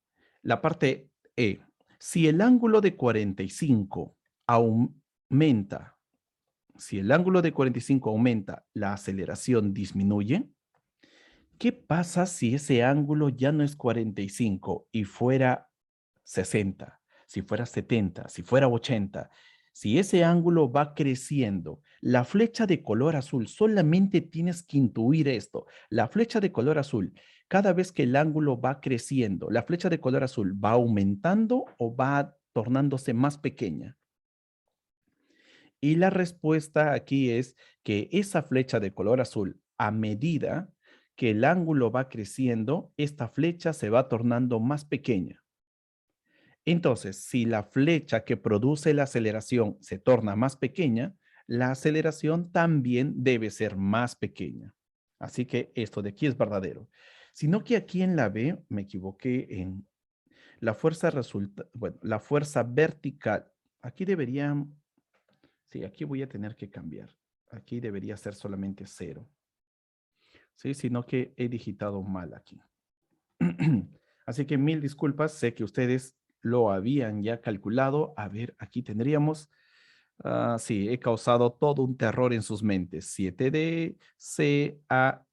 la parte E. Si el ángulo de 45 aumenta, si el ángulo de 45 aumenta, la aceleración disminuye. ¿Qué pasa si ese ángulo ya no es 45 y fuera 60, si fuera 70, si fuera 80? Si ese ángulo va creciendo, la flecha de color azul, solamente tienes que intuir esto. La flecha de color azul, cada vez que el ángulo va creciendo, la flecha de color azul va aumentando o va tornándose más pequeña. Y la respuesta aquí es que esa flecha de color azul, a medida que el ángulo va creciendo, esta flecha se va tornando más pequeña. Entonces, si la flecha que produce la aceleración se torna más pequeña, la aceleración también debe ser más pequeña. Así que esto de aquí es verdadero. Sino que aquí en la B me equivoqué en la fuerza resulta, bueno, la fuerza vertical. Aquí debería, sí, aquí voy a tener que cambiar. Aquí debería ser solamente cero. Sí, sino que he digitado mal aquí. Así que mil disculpas, sé que ustedes lo habían ya calculado. A ver, aquí tendríamos, sí, he causado todo un terror en sus mentes. 7D, C, A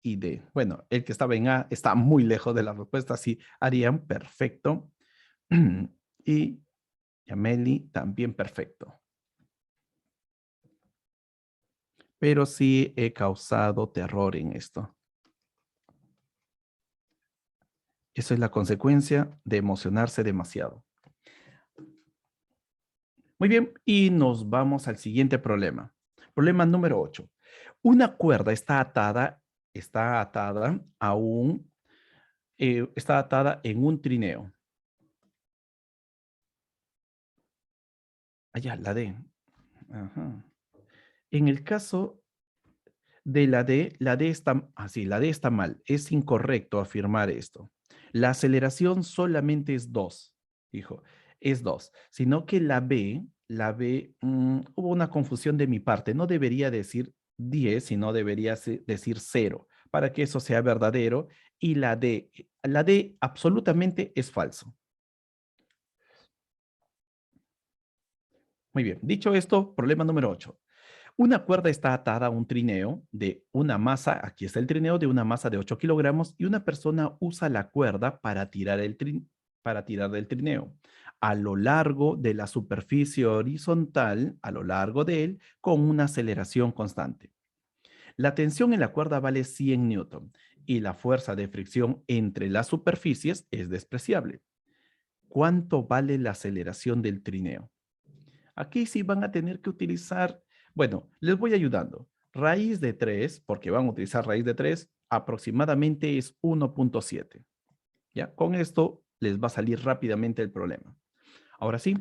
y D. Bueno, el que estaba en A está muy lejos de la respuesta, sí, harían perfecto. Y Yameli también perfecto. Pero sí he causado terror en esto. Eso es la consecuencia de emocionarse demasiado. Muy bien, y nos vamos al siguiente problema. Problema número 8. Una cuerda está atada a está atada en un trineo. Allá, la D. Ajá. En el caso de la D está, así, la D está mal. Es incorrecto afirmar esto. La aceleración solamente es 2, dijo, es 2, sino que hubo una confusión de mi parte. No debería decir 10, sino debería decir 0, para que eso sea verdadero. Y la D absolutamente es falso. Muy bien, dicho esto, problema número 8. Una cuerda está atada a un trineo de una masa, aquí está el trineo de una masa de 8 kilogramos y una persona usa la cuerda para tirar, para tirar del trineo a lo largo de la superficie horizontal, a lo largo de él, con una aceleración constante. La tensión en la cuerda vale 100 newton y la fuerza de fricción entre las superficies es despreciable. ¿Cuánto vale la aceleración del trineo? Aquí sí van a tener que utilizar, bueno, les voy ayudando. Raíz de 3, porque van a utilizar raíz de 3, aproximadamente es 1.7. ¿Ya? Con esto les va a salir rápidamente el problema. Ahora sí,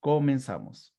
comenzamos.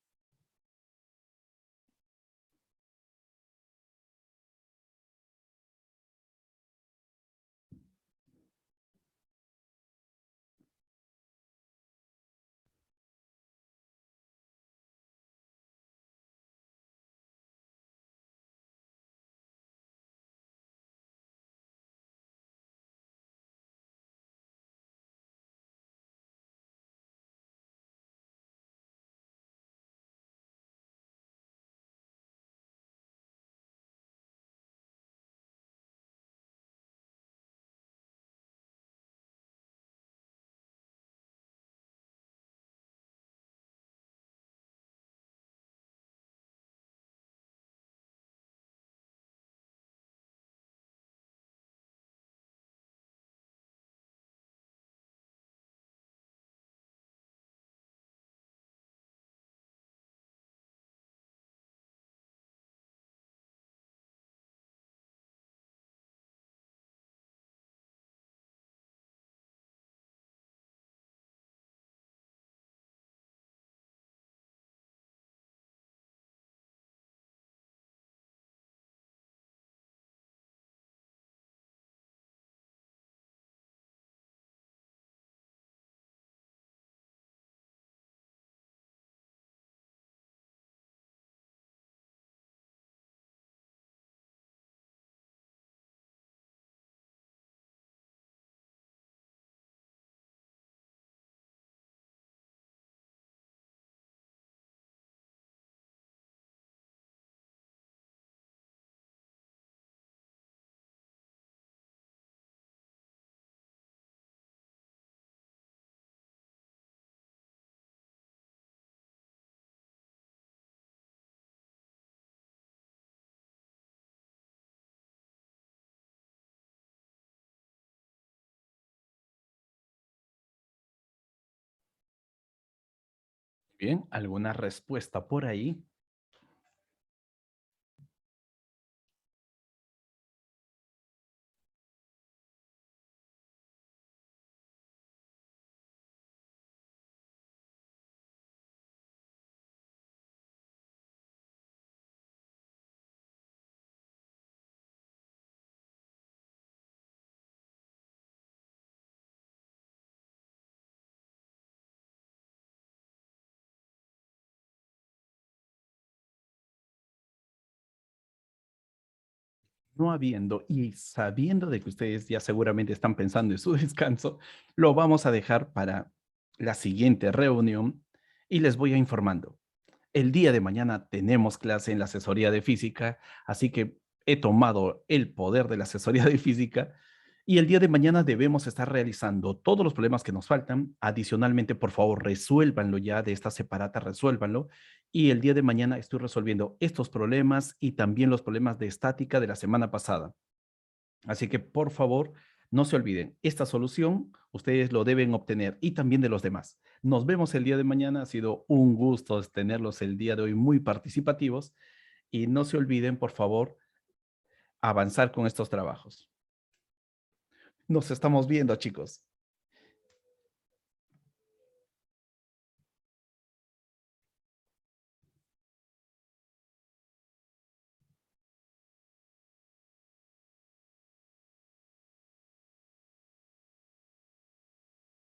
Bien, ¿alguna respuesta por ahí? No habiendo y sabiendo de que ustedes ya seguramente están pensando en su descanso, lo vamos a dejar para la siguiente reunión y les voy a informando. El día de mañana tenemos clase en la asesoría de física, así que he tomado el poder de la asesoría de física y el día de mañana debemos estar realizando todos los problemas que nos faltan. Adicionalmente, por favor, resuélvanlo ya de esta separata, resuélvanlo. Y el día de mañana estoy resolviendo estos problemas y también los problemas de estática de la semana pasada. Así que, por favor, no se olviden, esta solución ustedes lo deben obtener y también de los demás. Nos vemos el día de mañana. Ha sido un gusto tenerlos el día de hoy muy participativos y no se olviden, por favor, avanzar con estos trabajos. Nos estamos viendo, chicos.